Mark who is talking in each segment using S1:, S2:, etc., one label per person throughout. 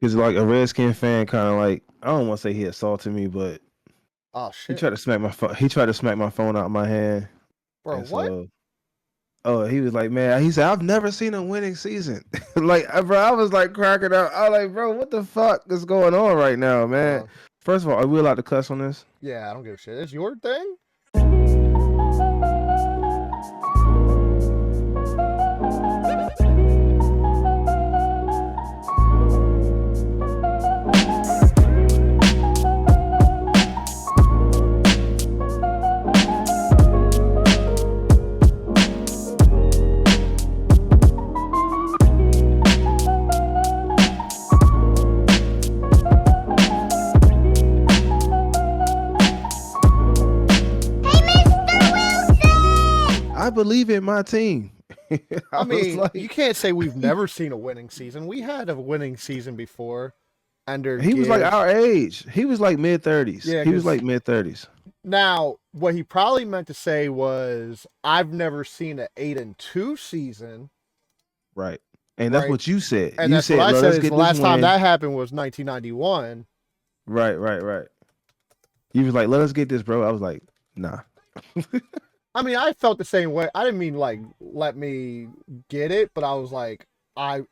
S1: Because like a Redskin fan, kind of like I don't want to say he assaulted me, but
S2: Oh
S1: he
S2: shit,
S1: tried to smack my phone. He tried to smack my phone out of my hand,
S2: bro,
S1: and
S2: what?
S1: so he was like, man, he said I've never seen a winning season. Like, bro, I was like cracking up. I was like, bro, what the fuck is going on right now, man?
S2: Uh,
S1: First of all, are we allowed to cuss on this?
S2: yeah, I don't give a shit. It's your thing.
S1: I believe in my team.
S2: I
S1: was
S2: mean, you
S1: like,
S2: can't say we've never seen a winning season. We had a winning season before under
S1: he was like
S2: Gibbs.
S1: our age. He was like mid-30s.
S2: Yeah,
S1: He was
S2: because
S1: like mid-30s.
S2: now what he probably meant to say was, "I've never seen an 8-2 season."
S1: Right. And that's
S2: Right,
S1: what you said.
S2: and
S1: You
S2: that's what
S1: said,
S2: I
S1: let
S2: said
S1: us
S2: is the
S1: get this
S2: last time
S1: win.
S2: that happened was 1991.
S1: Right. You was like, let us get this, bro. I was like, nah.
S2: I mean, I felt the same way. I didn't mean like let me get it, but I was like,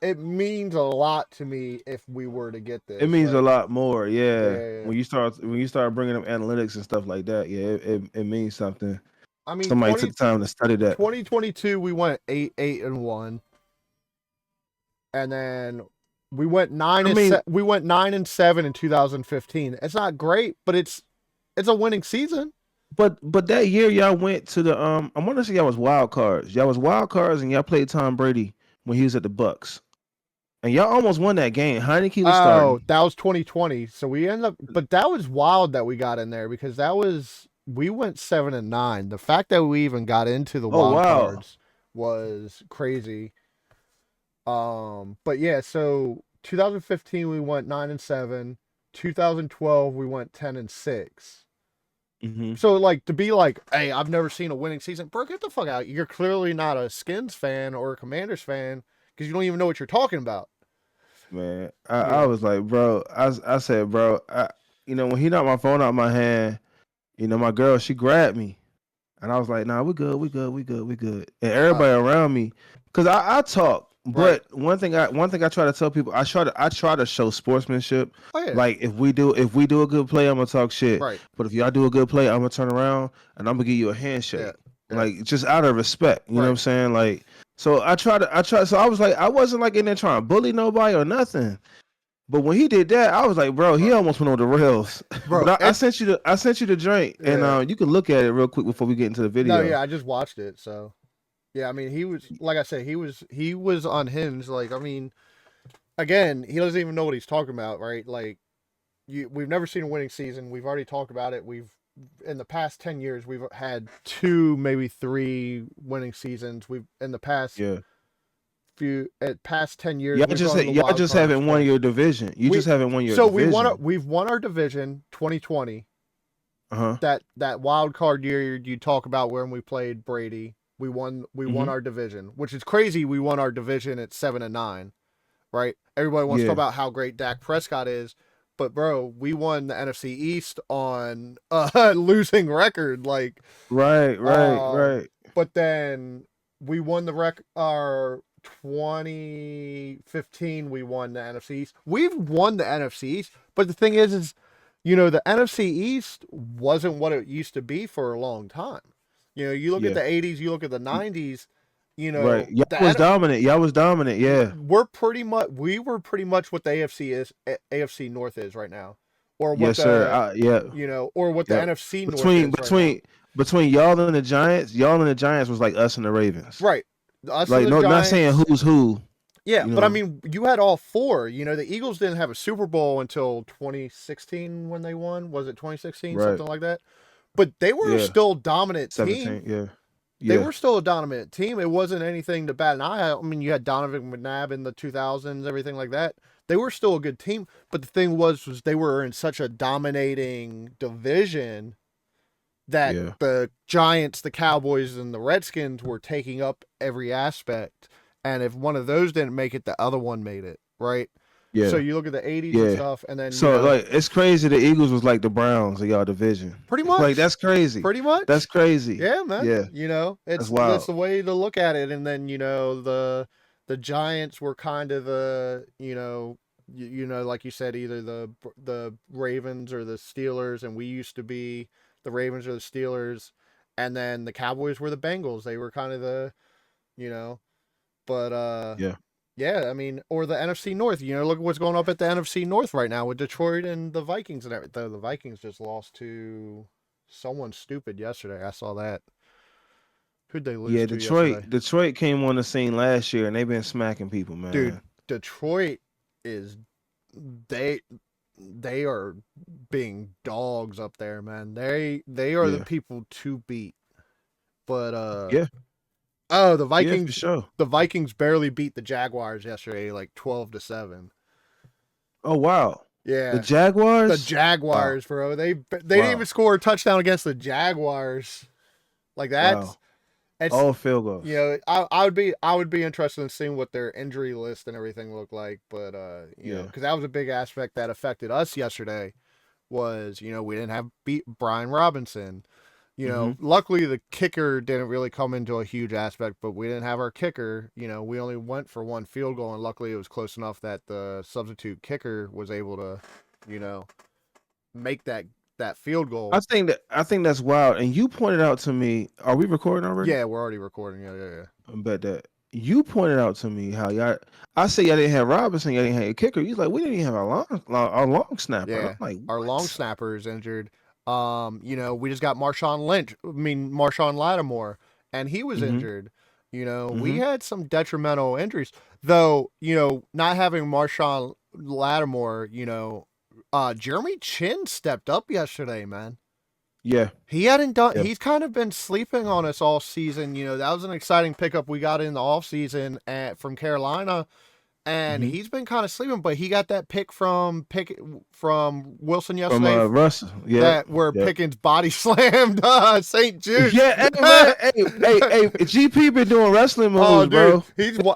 S2: it means a lot to me if we were to get
S1: It
S2: this.
S1: means a
S2: Like,
S1: lot more, yeah.
S2: yeah.
S1: When you start bringing up analytics and stuff like that, yeah, it means something.
S2: I mean,
S1: Somebody took the time to study that.
S2: 2022 we went 8-1, and then we went
S1: I mean,
S2: we went 9-7 in 2015. It's not great, but it's a winning season.
S1: but that year y'all went to the I want to say y'all was wild cards. Y'all was wild cards, and y'all played Tom Brady when he was at the Bucks, and y'all almost won that game. Heineke was
S2: Oh,
S1: starting.
S2: that was 2020. So we ended up, but that was wild that we got in there because we went 7-9. The fact that we even got into the
S1: Oh
S2: wild
S1: wow.
S2: cards was crazy. But yeah, so 2015 we went 9-7. 2012 we went 10-6.
S1: Hmm.
S2: So like to be like, hey, I've never seen a winning season, bro. Get the fuck out. You're clearly not a Skins fan or a Commanders fan because you don't even know what you're talking about.
S1: Man,
S2: You
S1: I
S2: know.
S1: was like, bro, I said, bro, when he knocked my phone out of my hand, my girl, she grabbed me. And I was like, nah, we good, we good, we good, we good. And
S2: Uh,
S1: everybody around me, because I talk,
S2: right.
S1: but one thing I try to tell people, I try to show sportsmanship.
S2: Oh yeah.
S1: Like if we do a good play, I'm gonna talk shit.
S2: Right.
S1: But if y'all do a good play, I'm gonna turn around and I'm gonna give you a
S2: Yeah.
S1: handshake.
S2: Yeah.
S1: Like just out of respect. You know what
S2: Right.
S1: I'm saying? Like so so I was like, I wasn't like in there trying to bully nobody or nothing. But when he did that, I was like, bro, he
S2: Bro.
S1: almost went on the rails.
S2: Bro.
S1: But I
S2: It's
S1: sent you the drink, and
S2: yeah.
S1: you can look at it real quick before we get into the
S2: No,
S1: video.
S2: yeah, I just watched it, so yeah, I mean he was like I said, he was unhinged. Like, I mean, again, he doesn't even know what he's talking about, right? Like we've never seen a winning season. We've already talked about it. We've in the past 10 years we've had two, maybe three winning seasons. We've in the
S1: Yeah,
S2: past 10 years we've gone to the
S1: y'all
S2: wild
S1: just
S2: cards
S1: haven't won
S2: twice.
S1: your division. You
S2: We
S1: just haven't won your
S2: so
S1: division.
S2: we've won our division 2020.
S1: Uh huh.
S2: That wild card year you talk about when we played Brady, we won
S1: Hmm.
S2: our division, which is crazy. We won our division at 7-9, right? Everybody wants to talk
S1: Yeah.
S2: about how great Dak Prescott is, but bro, we won the NFC East on losing record, like
S1: Right. Right.
S2: um,
S1: Right.
S2: but then we won our 2015. We won the NFC East. We've won the NFC East, but the thing is the NFC East wasn't what it used to be for a long time. You look at
S1: Yeah.
S2: the '80s, you look at the '90s.
S1: Right. Y'all
S2: The
S1: was dominant. Y'all was dominant. Yeah.
S2: we were pretty much what the AFC North is right now, or what
S1: Yes, sir.
S2: the
S1: Yeah.
S2: or what the
S1: Yeah.
S2: NFC North
S1: Between
S2: is right now.
S1: between between y'all and the Giants was like us and the Ravens.
S2: Right. Us and
S1: Like
S2: the
S1: no, not saying
S2: Giants.
S1: who's who.
S2: Yeah,
S1: You
S2: but I
S1: know.
S2: mean, you had all four. The Eagles didn't have a Super Bowl until 2016 when they won. Was it 2016,
S1: Right.
S2: something like that? But they were
S1: Yeah.
S2: still a dominant team.
S1: 17. Yeah.
S2: They
S1: Yeah.
S2: were still a dominant team. It wasn't anything to bat an eye at. I mean, you had Donovan McNabb in the 2000s, everything like that. They were still a good team, but the thing was they were in such a dominating division that
S1: Yeah.
S2: the Giants, the Cowboys, and the Redskins were taking up every aspect. And if one of those didn't make it, the other one made it, right? So
S1: Yeah.
S2: you look at the 80s and
S1: Yeah.
S2: stuff, and then,
S1: So like it's crazy the Eagles was like the Browns of y'all division.
S2: pretty
S1: Like
S2: much.
S1: that's crazy.
S2: Pretty much.
S1: That's crazy.
S2: Yeah, man.
S1: Yeah. That's
S2: That's
S1: wild.
S2: the way to look at it. And then, the Giants were kind of like you said, either the Ravens or the Steelers, and we used to be the Ravens or the Steelers, and then the Cowboys were the Bengals. They were kind of you know, but
S1: Yeah.
S2: yeah, I mean, or the NFC North. Look at what's going up at the NFC North right now with Detroit and the Vikings and everything. The Vikings just lost to someone stupid yesterday. I saw that. Who'd they lose
S1: Yeah,
S2: to yesterday?
S1: Detroit came on the scene last year and they've been smacking people,
S2: Dude,
S1: man.
S2: Detroit is they they are being dogs up there, man. They are the
S1: Yeah.
S2: people to beat. But
S1: Yeah.
S2: oh, the
S1: Yeah, for
S2: Vikings
S1: sure.
S2: the Vikings barely beat the Jaguars yesterday, like 12-7.
S1: Oh wow. The
S2: Yeah. The
S1: Jaguars? Wow.
S2: Jaguars, bro. They didn't even
S1: Wow.
S2: score a touchdown against the Jaguars. Like
S1: Wow.
S2: it's
S1: All field goals.
S2: I would be interested in seeing what their injury list and everything looked like, but
S1: Yeah.
S2: because that was a big aspect that affected us yesterday was, we didn't have beat Brian Robinson.
S1: Mm-hmm.
S2: Luckily the kicker didn't really come into a huge aspect, but we didn't have our kicker. We only went for one field goal, and luckily it was close enough that the substitute kicker was able to, make that field goal.
S1: I think that's wild. And you pointed out to me, are we recording already?
S2: Yeah, we're already recording. Yeah.
S1: I bet that. You pointed out to me how y'all I say y'all didn't have Robinson, y'all didn't have a kicker. You like, we didn't even have a long snapper.
S2: Yeah,
S1: I'm like,
S2: our
S1: what?
S2: long snapper is injured. We just got Marshawn Lattimore, and he was
S1: Mm-hmm.
S2: injured. We
S1: Mm-hmm.
S2: had some detrimental injuries, though. Not having Marshawn Lattimore, Jeremy Chin stepped up yesterday, man.
S1: Yeah.
S2: He hadn't done.
S1: Yeah.
S2: He's kind of been sleeping on us all season. That was an exciting pickup we got in the offseason from Carolina. And
S1: Mm-hmm.
S2: he's been kind of sleeping, but he got that pick from Wilson
S1: From
S2: yesterday.
S1: Russell. Yeah.
S2: That where
S1: Yep.
S2: Pickens body slammed St. Jude.
S1: Yeah, hey man, hey, GP been doing wrestling moves,
S2: Oh, dude,
S1: bro.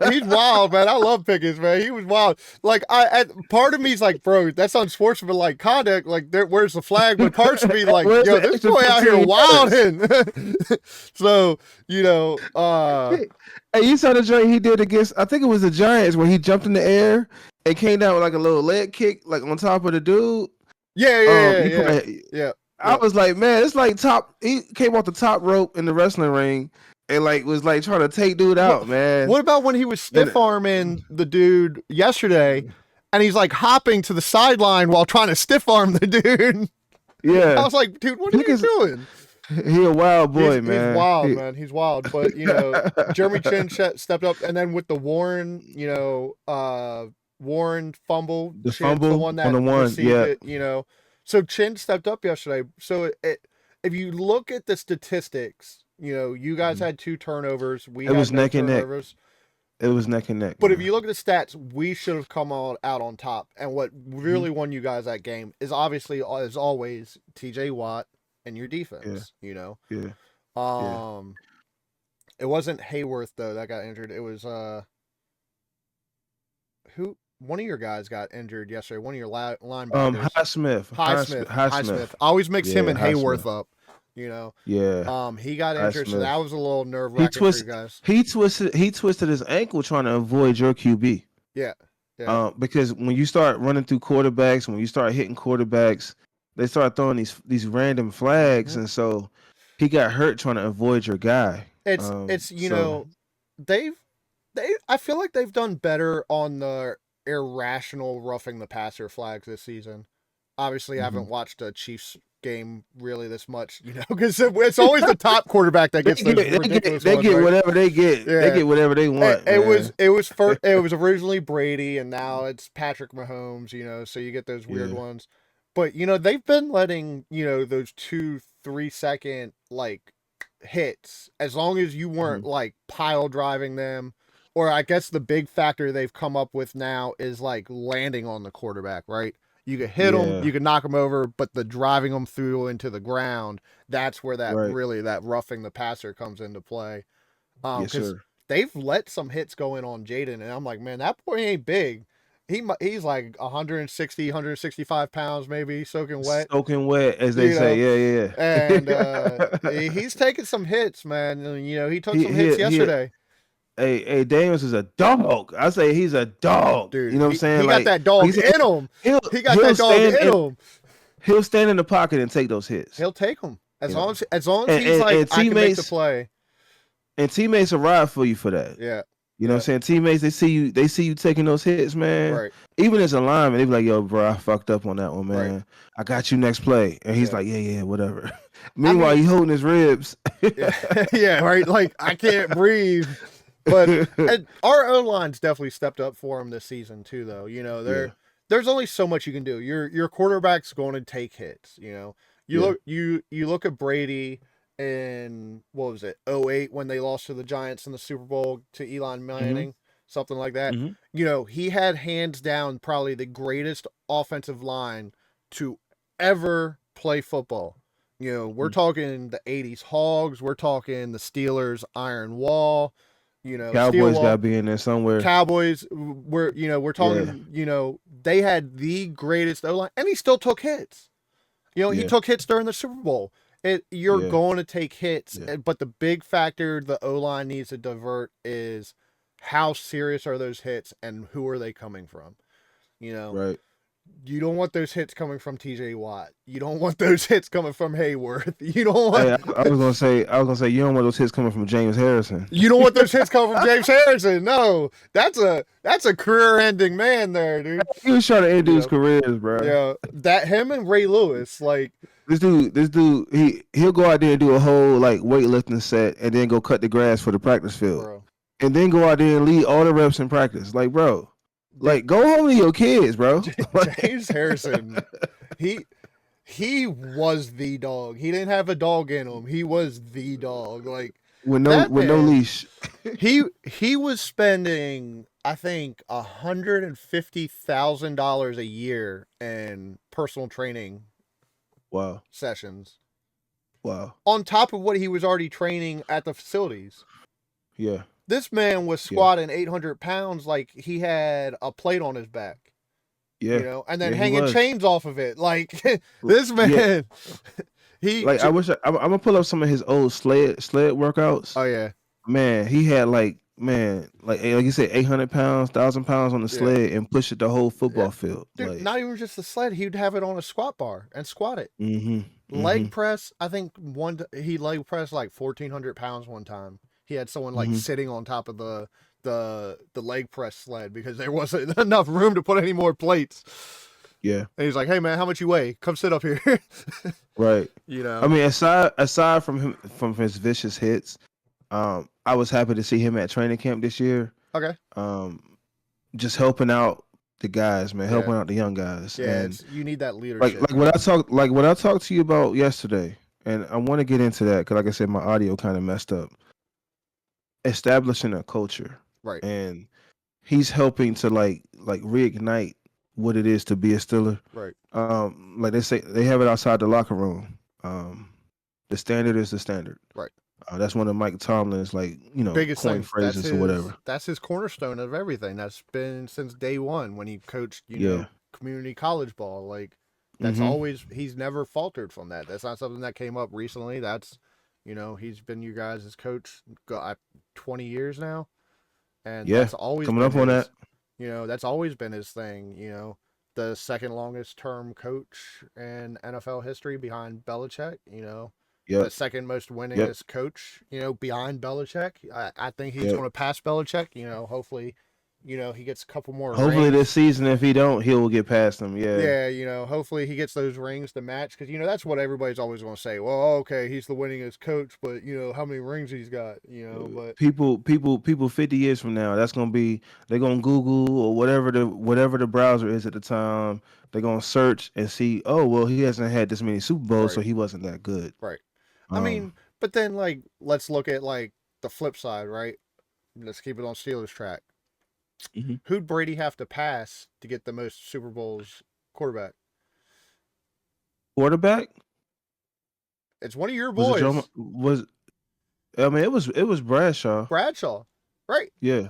S2: he's wild, man. I love Pickens, man. He was wild. Like part of me's like, bro, that's unsportsmanlike conduct. Like, where's the flag? But parts of me like,
S1: Where's
S2: yo,
S1: the
S2: this
S1: extra
S2: boy out here
S1: 15
S2: wilding. So,
S1: Hey, you saw the joint he did against, I think it was the Giants, where he jumped in the air and came down with like a little leg kick, like on top of the dude.
S2: yeah.
S1: I was like, man, it's like he came off the top rope in the wrestling ring and like was like trying to take dude out, man.
S2: What about when he was stiff arming the dude yesterday, and he's like hopping to the sideline while trying to stiff arm the dude?
S1: Yeah,
S2: I was like, dude, what are you doing?
S1: He a wild boy, man.
S2: He's wild, man. He's wild. But Jeremy Chin stepped up, and then with the Warren, Warren fumble,
S1: The
S2: Chin's
S1: fumble
S2: the one that
S1: on the one,
S2: received it. So Chin stepped up yesterday. So if you look at the statistics, you guys had 2 turnovers. We had no turnovers.
S1: It was neck and neck.
S2: But if you look at the stats, we should have come out on top. And what really won you guys that game is obviously, as always, TJ Watt and your defense.
S1: Yeah.
S2: It wasn't Hayworth though that got injured. It was who? One of your guys got injured yesterday. One of your linebackers.
S1: Highsmith.
S2: I always mix him and Hayworth
S1: Highsmith.
S2: up.
S1: Yeah.
S2: He got injured, so that was a little nerve
S1: He
S2: wracking for you guys.
S1: He twisted his ankle trying to avoid your QB.
S2: Yeah.
S1: Because when you start running through quarterbacks, when you start hitting quarterbacks, they start throwing these random flags, and so he got hurt trying to avoid your guy.
S2: They've I feel like they've done better on the irrational roughing the passer flags this season. Obviously, I haven't watched a Chiefs game really this much, because it's always the top quarterback that gets those ridiculous
S1: They
S2: ones,
S1: get
S2: right?
S1: whatever they get. Yeah. They get whatever they want.
S2: It was originally Brady, and now it's Patrick Mahomes. So you get those weird ones. But they've been letting those 2-3 second like hits, as long as you weren't like pile driving them. Or I guess the big factor they've come up with now is like landing on the quarterback, right? You could hit them, you could knock them over, but the driving them through into the ground, that's where that roughing the passer comes into play. Because they've let some hits go in on Jaden, and I'm like, man, that boy ain't big. he's like 160, 165 pounds, maybe soaking wet.
S1: Soaking wet, as they
S2: You
S1: say.
S2: know,
S1: Yeah,
S2: and
S1: yeah.
S2: he's taking some hits, man. And, he took
S1: he
S2: some hits
S1: he
S2: yesterday.
S1: Hey, Daniels is a dog. I say he's a dog. You
S2: Dude,
S1: know what I'm saying?
S2: he got
S1: Like
S2: that dog
S1: he said,
S2: in him.
S1: he'll
S2: He got
S1: he'll
S2: that dog
S1: stand
S2: in
S1: and
S2: him.
S1: he'll stand in the pocket and take those hits.
S2: He'll take them
S1: You know,
S2: as long as he's
S1: and,
S2: like,
S1: and
S2: I can make the
S1: teammates
S2: play.
S1: and teammates will ride for you for that.
S2: Yeah,
S1: You know what I'm saying? Teammates, they see you taking those hits, man.
S2: right,
S1: Even as a lineman, they be like, "Yo, bro, I fucked up on that one,
S2: right.
S1: man. I got you next play." And he's
S2: Yeah.
S1: like, "Yeah, whatever."
S2: I
S1: Meanwhile,
S2: mean,
S1: he holding his ribs.
S2: yeah, yeah, right. Like I can't breathe. But our O line's definitely stepped up for him this season too, though.
S1: Yeah,
S2: There's only so much you can do. Your quarterback's going to take hits.
S1: yeah.
S2: You look at Brady in what was it, 08 when they lost to the Giants in the Super Bowl to Eli Manning, something like that. He had hands down probably the greatest offensive line to ever play football. We're talking the 80s Hogs, we're talking the Steelers Iron Wall, Steel
S1: Cowboys got to
S2: Wall.
S1: be in there somewhere.
S2: Cowboys we're talking, they had the greatest O-line and he still took hits. He took hits during the Super Bowl. You're going to take hits, but the big factor the O-line needs to divert is how serious are those hits and who are they coming from?
S1: Right.
S2: You don't want those hits coming from TJ Watt. You don't want those hits coming from Hayworth. You don't want.
S1: Hey, I was gonna say you don't want those hits coming from James Harrison.
S2: You don't want those hits coming from James Harrison. No, that's a career-ending man there, dude.
S1: He was trying to end dudes' careers, bro.
S2: Yeah, that him and Ray Lewis, like
S1: this dude, he'll go out there and do a whole like weightlifting set, and then go cut the grass for the practice field,
S2: bro.
S1: and then go out there and lead all the reps in practice. Like, bro, like go home to your kids, bro.
S2: James Harrison, he was the dog. He didn't have a dog in him. He was the dog. Like
S1: with no leash.
S2: he was spending, I think, $150,000 a year in personal training.
S1: Wow.
S2: Sessions.
S1: Wow.
S2: On top of what he was already training at the facilities.
S1: Yeah.
S2: This man was squatting 800 pounds like he had a plate on his back.
S1: Yeah.
S2: And then hanging chains off of it. Like, this man,
S1: I wish I'm gonna pull up some of his old sled workouts.
S2: Oh, yeah.
S1: Man, he had like you said, 800 pounds, 1,000 pounds on the sled and push it the whole football field.
S2: Dude,
S1: like,
S2: not even just the sled. He'd have it on a squat bar and squat it.
S1: Leg
S2: press, I think he leg pressed like 1,400 pounds one time. He had someone like sitting on top of the leg press sled because there wasn't enough room to put any more plates.
S1: Yeah.
S2: And he's like, "Hey man, how much you weigh? Come sit up here."
S1: Right. I mean, aside from his vicious hits, I was happy to see him at training camp this year.
S2: Okay.
S1: Just helping out the guys, man, helping out the young guys.
S2: Yeah,
S1: and
S2: you need that leadership.
S1: Like what I talked to you about yesterday, and I want to get into that because, like I said, my audio kind of messed up. Establishing a culture,
S2: right?
S1: And he's helping to like reignite what it is to be a Steeler,
S2: right?
S1: Like they say, they have it outside the locker room. The standard is the standard,
S2: right?
S1: That's one of Mike Tomlin's
S2: biggest
S1: coin phrases or whatever.
S2: That's his cornerstone of everything. That's been since day one when he coached, community college ball. Like that's always, he's never faltered from that. That's not something that came up recently. That's, he's been you guys' coach 20 years now, and that's always
S1: coming up on that.
S2: That's always been his thing. The second longest term coach in NFL history behind Belichick. The second most winningest coach, behind Belichick. I think he's going to pass Belichick. Hopefully, he gets a couple more
S1: Hopefully
S2: rings.
S1: This season, if he don't, he'll get past him.
S2: Yeah, hopefully he gets those rings to match because, that's what everybody's always going to say. Well, okay, he's the winningest coach, but, how many rings he's got, but
S1: people 50 years from now, that's going to be, they're going to Google or whatever the browser is at the time. They're going to search and see, oh, well, he hasn't had this many Super Bowls, so he wasn't that good.
S2: Right. I mean, but then, like, let's look at, like, the flip side, right? Let's keep it on Steelers track. Who'd Brady have to pass to get the most Super Bowls quarterback? It's one of your boys.
S1: It was Bradshaw.
S2: Right.
S1: Yeah.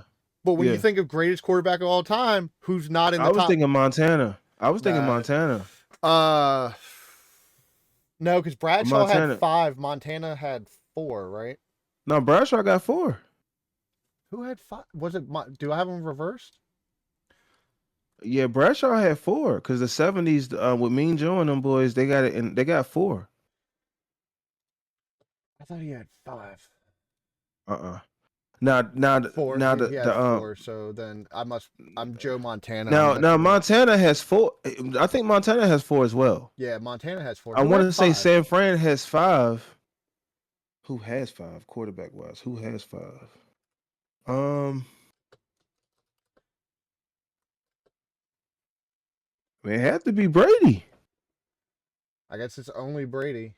S2: But when you
S1: Yeah.
S2: think of greatest quarterback of all time, who's not in
S1: I
S2: the
S1: was
S2: top?
S1: thinking Montana.
S2: Nah,
S1: Montana.
S2: uh, no, because Bradshaw had
S1: Montana.
S2: 5. Montana had 4, right?
S1: No, Bradshaw got 4.
S2: Who had 5? Was it? Do I have them reversed?
S1: Yeah, Bradshaw had 4 because the '70s with Mean Joe and them boys, they got it, and they got 4.
S2: I thought he had 5.
S1: Uh-uh. Now, now,
S2: 4.
S1: now
S2: He had 4. So then I'm Joe Montana. I'm
S1: now
S2: mixing them up.
S1: Montana has 4. I think Montana has 4 as well.
S2: Yeah, Montana has 4.
S1: I
S2: Who
S1: want
S2: had
S1: to say
S2: 5?
S1: San Fran has 5. Who has 5 quarterback wise? Who has 5? Um, it had to be Brady.
S2: I guess it's only Brady.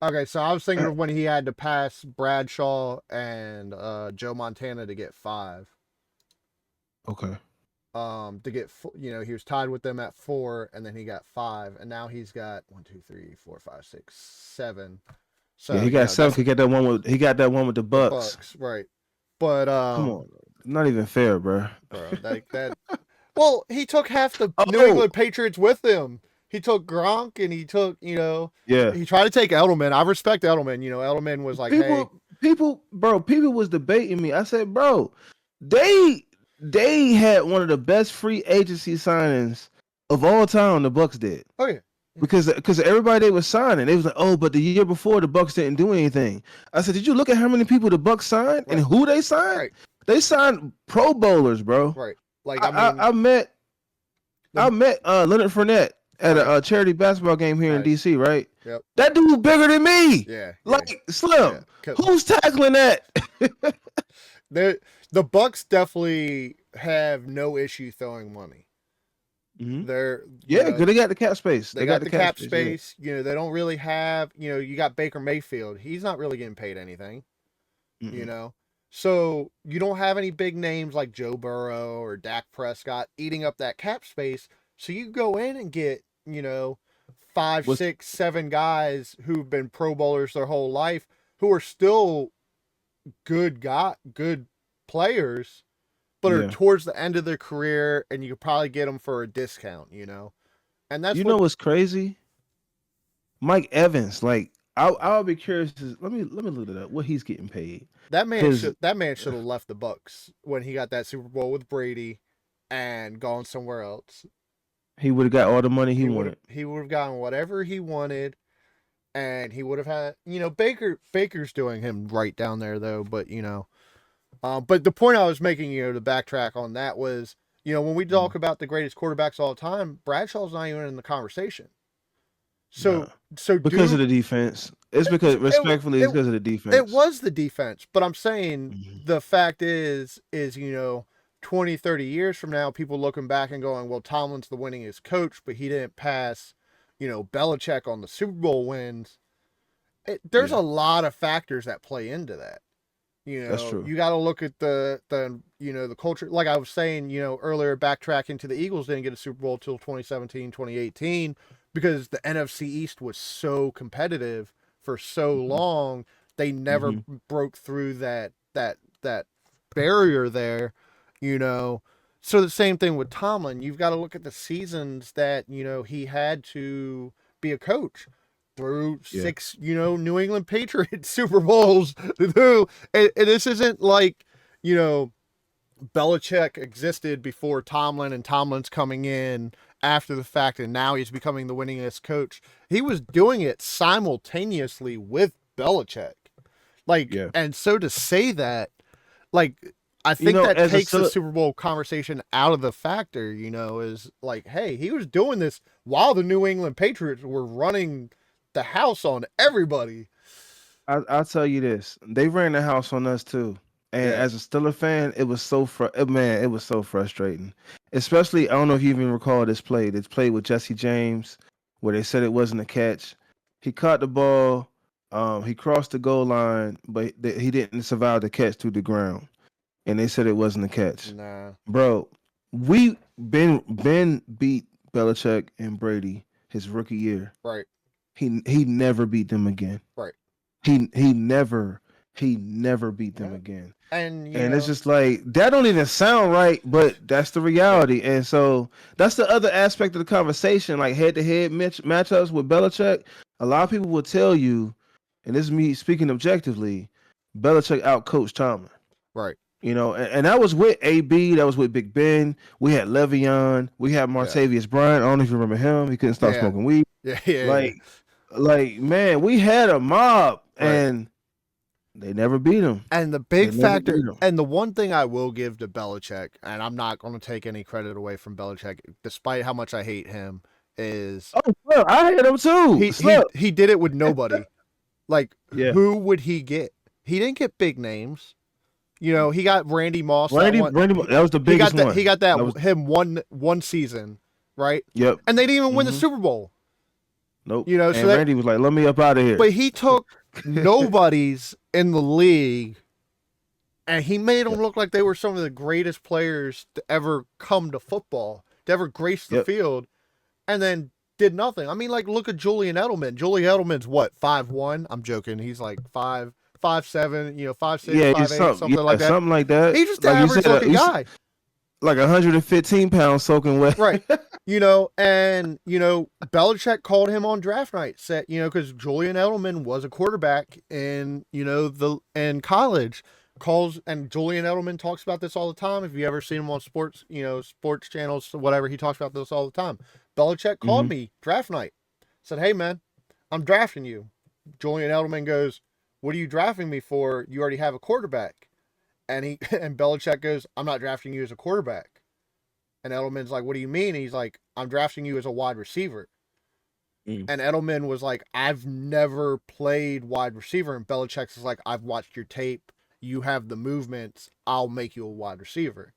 S2: Okay, so I was thinking
S1: Uh,
S2: of when he had to pass Bradshaw and Joe Montana to get 5.
S1: Okay.
S2: To get he was tied with them at 4, and then he got 5, and now he's got 1, 2, 3, 4, 5, 6, 7.
S1: Yeah,
S2: So
S1: he got 7.
S2: that's
S1: He got that one with the
S2: the
S1: Bucks.
S2: Bucks, right? But
S1: Come on, not even fair, bro.
S2: bro, that well, he took half the New
S1: Oh,
S2: England Patriots with him. He took Gronk, and he took
S1: yeah.
S2: he tried to take Edelman. I respect Edelman. Edelman was like, hey,
S1: People was debating me. I said, bro, they had one of the best free agency signings of all time. The Bucks did.
S2: oh yeah,
S1: Because everybody they was signing, they was like, oh, but the year before the Bucks didn't do anything. I said, did you look at how many people the Bucks signed and
S2: right,
S1: who they signed?
S2: right,
S1: They signed Pro Bowlers, bro.
S2: right. Like I
S1: I
S2: mean,
S1: I, I met
S2: the
S1: I met Leonard Fournette at
S2: right,
S1: a charity basketball game here in
S2: nice,
S1: DC, right?
S2: yep,
S1: That dude bigger than me.
S2: yeah, yeah,
S1: Like
S2: yeah.
S1: Slim. Who's tackling that?
S2: The the Bucks definitely have no issue throwing money.
S1: Mm-hmm.
S2: They're
S1: Yeah, because they got the cap space.
S2: they
S1: Got
S2: got
S1: the
S2: the
S1: cap
S2: cap
S1: space. Yeah.
S2: space. They don't really have. You got Baker Mayfield. He's not really getting paid anything. You
S1: Mm-mm.
S2: know, so you don't have any big names like Joe Burrow or Dak Prescott eating up that cap space. So you go in and get 5,
S1: What's
S2: 6, 7 guys who've been Pro Bowlers their whole life who are still good players, but are
S1: yeah?
S2: towards the end of their career, and you could probably get them for a discount. And that's
S1: You
S2: what
S1: know what's crazy? Mike Evans. Like I'll be curious. Let me look it up. What he's getting paid?
S2: that man
S1: Because
S2: should that man should have left the Bucks when he got that Super Bowl with Brady and gone somewhere else.
S1: he would have got all the money he
S2: He would have
S1: wanted.
S2: he would have gotten whatever he wanted, and he would have had Baker's doing him right down there though. But the point I was making, to backtrack on that was, when we talk about the greatest quarterbacks of all time, Bradshaw's not even in the conversation.
S1: Nah,
S2: So
S1: because of
S2: do
S1: the defense. It's because respectfully, it's because of the
S2: it
S1: defense.
S2: was the defense, but I'm saying
S1: Mhm.
S2: the fact is 20, 30 years from now, people looking back and going, well, Tomlin's the winningest coach, but he didn't pass, Belichick on the Super Bowl wins. There's
S1: Yeah,
S2: a lot of factors that play into that.
S1: that's true.
S2: You got to look at the culture. Like I was saying, earlier, backtracking to the Eagles didn't get a Super Bowl till 2017, 2018 because the NFC East was so competitive for so
S1: Hmm.
S2: long. They never
S1: Hmm.
S2: broke through that barrier there, you know. So the same thing with Tomlin. You've got to look at the seasons that, he had to be a coach through
S1: Yeah,
S2: 6, New England Patriots Super Bowls. And this isn't like, you know, Belichick existed before Tomlin and Tomlin's coming in after the fact and now he's becoming the winningest coach. He was doing it simultaneously with Belichick. Like,
S1: yeah.
S2: and so to say that, like, I think that
S1: As a
S2: takes the Super Bowl conversation out of the factor, is like, hey, he was doing this while the New England Patriots were running the house on everybody.
S1: I'll tell you this: they ran the house on us too. And
S2: Yeah.
S1: as a Steeler fan, it was man, it was so frustrating. Especially, I don't know if you even recall this play. This play with Jesse James, where they said it wasn't a catch. He caught the ball. He crossed the goal line, but he didn't survive the catch to the ground, and they said it wasn't a catch.
S2: Nah.
S1: Bro, we Ben beat Belichick and Brady his rookie year.
S2: Right.
S1: He never beat them again.
S2: Right.
S1: He never He never beat them
S2: Yeah.
S1: again.
S2: And
S1: And it's just like that don't even sound right, but that's the reality. And so that's the other aspect of the conversation, like head-to-head matchups with Belichick. A lot of people will tell you, and this is me speaking objectively, Belichick outcoached Tomlin.
S2: right.
S1: And that was with AB, that was with Big Ben. We had Le'Veon, we had
S2: Yeah.
S1: Martavius Bryant. I don't know if you remember him. He couldn't stop
S2: Yeah.
S1: smoking weed.
S2: Yeah.
S1: Like man, we had a mob,
S2: Right.
S1: and they never beat him.
S2: And the
S1: They
S2: big
S1: never
S2: factor,
S1: beat him.
S2: and the one thing I will give to Belichick, and I'm not going to take any credit away from Belichick, despite how much I hate him, is
S1: Oh, look, I hate him too.
S2: he did it with nobody. Like,
S1: Yeah.
S2: who would he get? He didn't get big names. He got Randy Moss.
S1: Randy, that was the biggest one.
S2: He got him one season, right?
S1: Yep.
S2: And they didn't even win the Super Bowl.
S1: Nope.
S2: So
S1: Randy was like, "Let me up out of here."
S2: But he took nobodies in the league, and he made them look like they were some of the greatest players to ever come to football, to ever grace the field, and then did nothing. I mean, like, look at Julian Edelman. Julian Edelman's what, 5'1"? I'm joking. He's like 5'7", 5'6", 5'8", something like that.
S1: Something like that.
S2: He's just an average looking guy.
S1: Like 115 pounds soaking wet.
S2: Right. And Belichick called him on draft night, said, because Julian Edelman was a quarterback in college. And Julian Edelman talks about this all the time. If you ever seen him on sports channels, whatever, he talks about this all the time. Belichick called me draft night, said, "Hey man, I'm drafting you." Julian Edelman goes, "What are you drafting me for? You already have a quarterback." And Belichick goes, "I'm not drafting you as a quarterback." And Edelman's like, "What do you mean?" And he's like, "I'm drafting you as a wide receiver." And Edelman was like, "I've never played wide receiver." And Belichick's like, "I've watched your tape. You have the movements. I'll make you a wide receiver."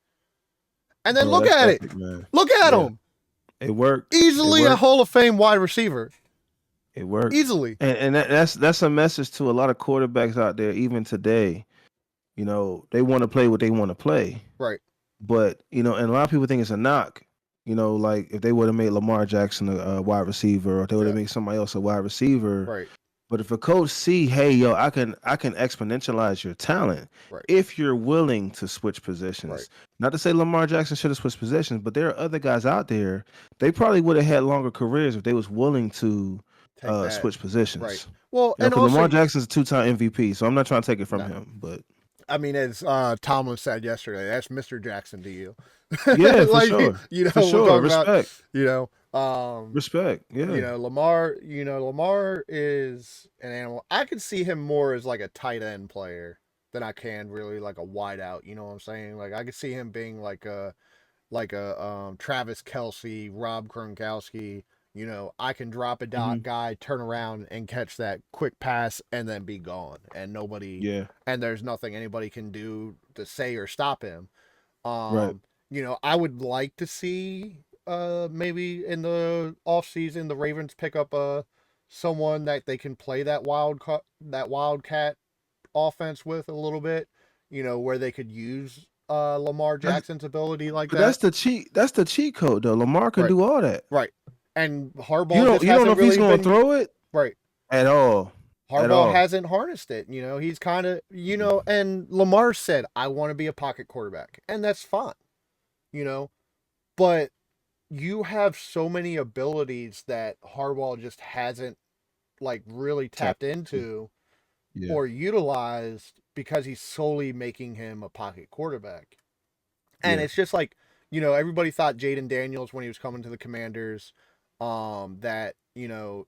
S2: And then look at it. Man. Look at him.
S1: It worked.
S2: Easily a Hall of Fame wide receiver.
S1: It worked.
S2: Easily.
S1: And that's a message to a lot of quarterbacks out there, even today. They want to play what they want to play.
S2: Right.
S1: But, and a lot of people think it's a knock. Like if they would have made Lamar Jackson a wide receiver, or if they would have made somebody else a wide receiver.
S2: Right.
S1: But if a coach see, hey, yo, I can exponentialize your talent if you're willing to switch positions.
S2: Right.
S1: Not to say Lamar Jackson should have switched positions, but there are other guys out there. They probably would have had longer careers if they was willing to switch positions.
S2: Right. Well, and also,
S1: Lamar Jackson's a 2-time MVP, so I'm not trying to take it from him, but
S2: I mean, as Tomlin said yesterday, that's Mr. Jackson to you.
S1: Yeah, for sure. For sure. Respect. Respect. Yeah.
S2: Lamar is an animal. I could see him more as like a tight end player than I can really like a wide out. You know what I'm saying? Like I could see him being like a Travis Kelce, Rob Gronkowski. I can drop a dot guy, turn around and catch that quick pass and then be gone. And and there's nothing anybody can do to say or stop him.
S1: Right.
S2: I would like to see maybe in the offseason the Ravens pick up someone that they can play that wildcat offense with a little bit, where they could use Lamar Jackson's ability like that.
S1: That's the cheat code though. Lamar can do all that.
S2: Right. And Harbaugh
S1: you don't know if he's going to throw it at all.
S2: Harbaugh hasn't harnessed it. He's kind of, and Lamar said, "I want to be a pocket quarterback." And that's fine, but you have so many abilities that Harbaugh just hasn't like really tapped into or utilized because he's solely making him a pocket quarterback. And it's just like, everybody thought Jaden Daniels when he was coming to the Commanders, that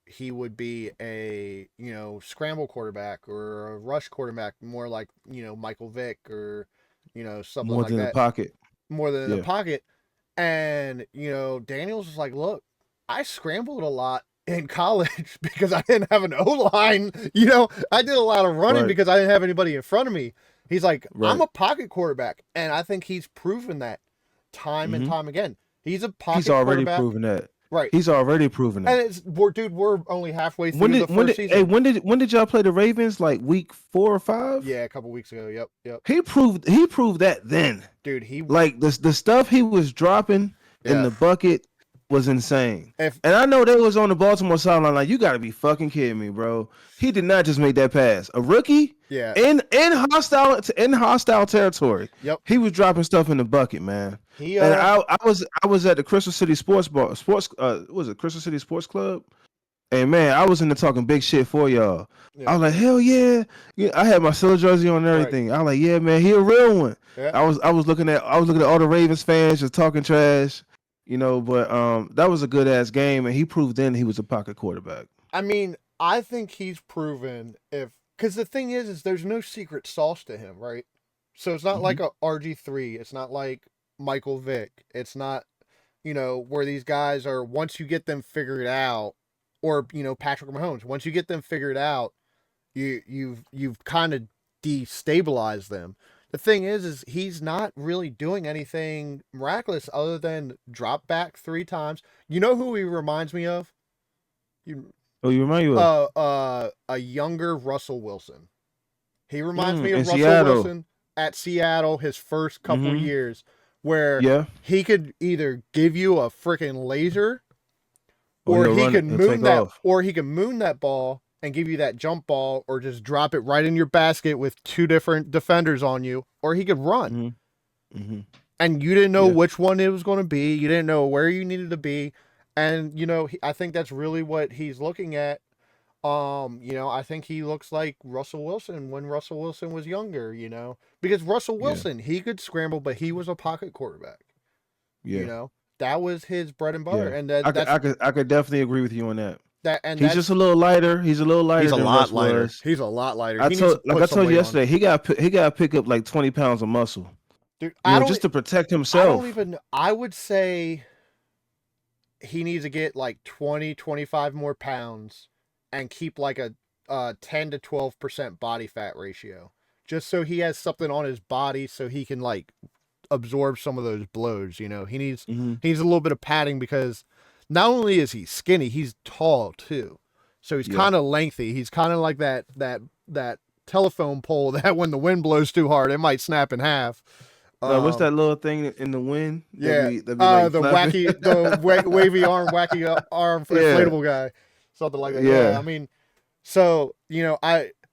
S2: he would be a scramble quarterback or a rush quarterback, more like Michael Vick or something
S1: more
S2: like
S1: than
S2: that.
S1: The pocket.
S2: More than the pocket. And Daniels was like, "Look, I scrambled a lot in college because I didn't have an O-line. I did a lot of running because I didn't have anybody in front of me." He's like, "I'm a pocket quarterback," and I think he's proven that time and time again. He's a pocket quarterback.
S1: He's already proven that.
S2: Right.
S1: He's already proven that.
S2: And we're only halfway through the first season.
S1: Hey, when did y'all play the Ravens? Like week 4 or 5?
S2: Yeah, a couple weeks ago. Yep.
S1: He proved that then.
S2: Dude,
S1: like the stuff he was dropping in the bucket was insane.
S2: If
S1: And I know they was on the Baltimore sideline like, you got to be fucking kidding me, bro. He did not just make that pass. A rookie
S2: yeah,
S1: in hostile territory.
S2: yep.
S1: He was dropping stuff in the bucket, man.
S2: He
S1: And I was at the Crystal City Crystal City Sports Club. And man, I was in there talking big shit for y'all. I
S2: yeah,
S1: was like, hell yeah. Yeah, I had my Steelers jersey on and
S2: right.
S1: everything. I was like, yeah, man, he a real one.
S2: Yeah.
S1: I was looking at all the Ravens fans just talking trash, but that was a good ass game, and he proved then he was a pocket quarterback.
S2: I mean, I think he's proven because the thing is there's no secret sauce to him, right? So it's not like a RG3. It's not like Michael Vick. It's not, where these guys are, once you get them figured out, or, Patrick Mahomes, once you get them figured out, you've kind of destabilized them. The thing is he's not really doing anything miraculous other than drop back 3 times. You know who he reminds me of? You
S1: Oh, you remind you of
S2: a younger Russell Wilson. He reminds me of
S1: in
S2: Russell
S1: Seattle.
S2: Wilson at Seattle his first couple years, where
S1: Yeah.
S2: he could either give you a freaking laser,
S1: Or
S2: or
S1: he'll
S2: he
S1: run
S2: could
S1: it and
S2: moon
S1: take
S2: that,
S1: off.
S2: or he could moon that ball and give you that jump ball, or just drop it right in your basket with 2 different defenders on you, or he could run. And you didn't know which one it was going to be. You didn't know where you needed to be. And, I think that's really what he's looking at. I think he looks like Russell Wilson when Russell Wilson was younger, because Russell Wilson, he could scramble, but he was a pocket quarterback.
S1: Yeah.
S2: That was his bread and butter.
S1: Yeah.
S2: And
S1: I could definitely agree with you on that.
S2: and
S1: He's just a little lighter. He's a little lighter than Russ was.
S2: He's a lot lighter.
S1: I
S2: He needs to
S1: told
S2: put some
S1: you
S2: weight
S1: yesterday,
S2: on.
S1: he got to pick up like 20 pounds of muscle,
S2: Dude,
S1: just to protect
S2: I
S1: himself.
S2: don't even, I would say he needs to get like 20, 25 more pounds and keep like a 10 to 12% body fat ratio, just so he has something on his body so he can like absorb some of those blows. He needs a little bit of padding, because not only is he skinny, he's tall too. So he's kind of lengthy. He's kind of like that telephone pole that when the wind blows too hard, it might snap in half.
S1: What's that little thing in the wind?
S2: Yeah,
S1: that be like
S2: the
S1: flapping?
S2: wavy arm, wacky arm inflatable guy, something like that. Yeah, I mean, so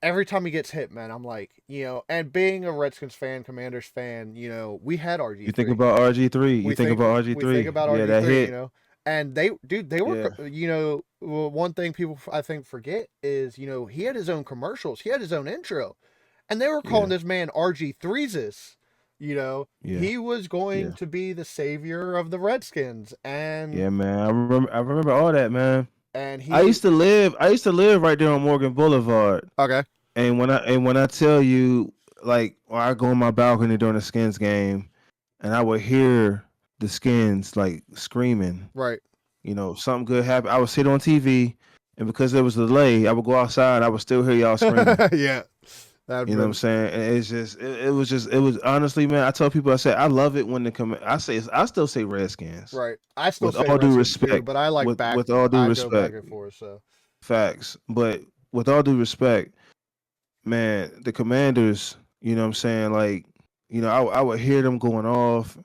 S2: every time he gets hit, man, I'm like, and being a Redskins fan, Commanders fan, we had RG3.
S1: You think about RG3.
S2: We think about RG3.
S1: That hit.
S2: And they were, one thing people I think forget is, he had his own commercials, he had his own intro, and they were calling this man RG3s. He was going to be the savior of the Redskins, and
S1: yeah, man, I remember all that, man.
S2: And
S1: I used to live right there on Morgan Boulevard.
S2: Okay.
S1: And when I tell you, like, or I go on my balcony during the Skins game, and I would hear the Skins like screaming.
S2: Right.
S1: Something good happened. I would sit on TV, and because there was a delay, I would go outside. I would still hear y'all screaming.
S2: Yeah.
S1: You know what I'm saying? And it's just, it was honestly, man. I tell people, I say, I love it when they come. I still say Redskins.
S2: Right. I still
S1: with
S2: say
S1: all due
S2: Redskins
S1: respect,
S2: too, but I like
S1: with all due respect.
S2: Go back and forth, so.
S1: Facts, but with all due respect, man, the Commanders. You know what I'm saying? Like, I would hear them going off,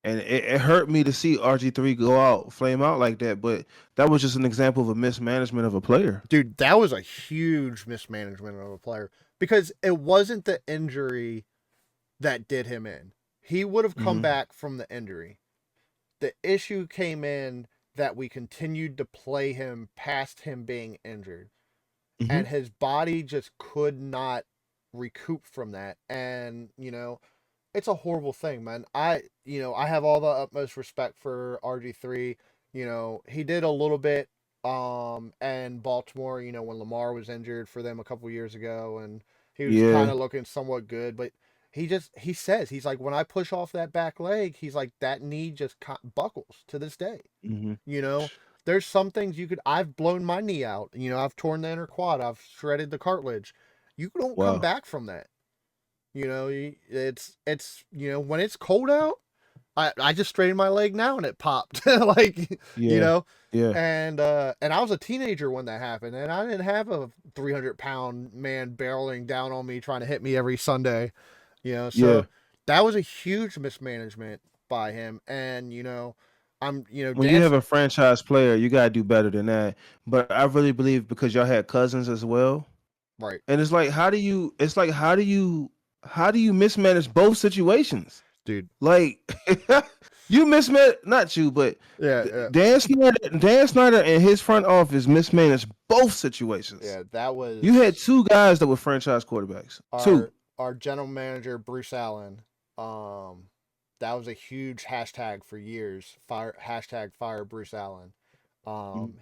S1: and it hurt me to see RG3 go out, flame out like that. But that was just an example of a mismanagement of a player.
S2: Dude, that was a huge mismanagement of a player, because it wasn't the injury that did him in. He would have come back from the injury. The issue came in that we continued to play him past him being injured. And his body just could not recoup from that. And, it's a horrible thing, man. I have all the utmost respect for RG3. He did a little bit and Baltimore, when Lamar was injured for them a couple years ago, and he was kind of looking somewhat good, but he says, he's like, when I push off that back leg, he's like, that knee just buckles to this day. There's some things I've blown my knee out, I've torn the inner quad, I've shredded the cartilage. You don't come back from that. It's when it's cold out, I just straightened my leg now and it popped. And I was a teenager when that happened, and I didn't have a 300-pound man barreling down on me trying to hit me every Sunday. So that was a huge mismanagement by him. And
S1: When you have a franchise player, you gotta do better than that. But I really believe because y'all had cousins as well,
S2: right,
S1: and it's like how do you? It's like how do you mismanage both situations?
S2: dude.
S1: Like you mismanage, not you, but
S2: Yeah,
S1: Dan Snyder and his front office mismanaged both situations.
S2: yeah. That
S1: You had
S2: was
S1: two guys that were franchise quarterbacks. Two.
S2: our general manager Bruce Allen. Um, that was a huge hashtag for years. Fire Bruce Allen.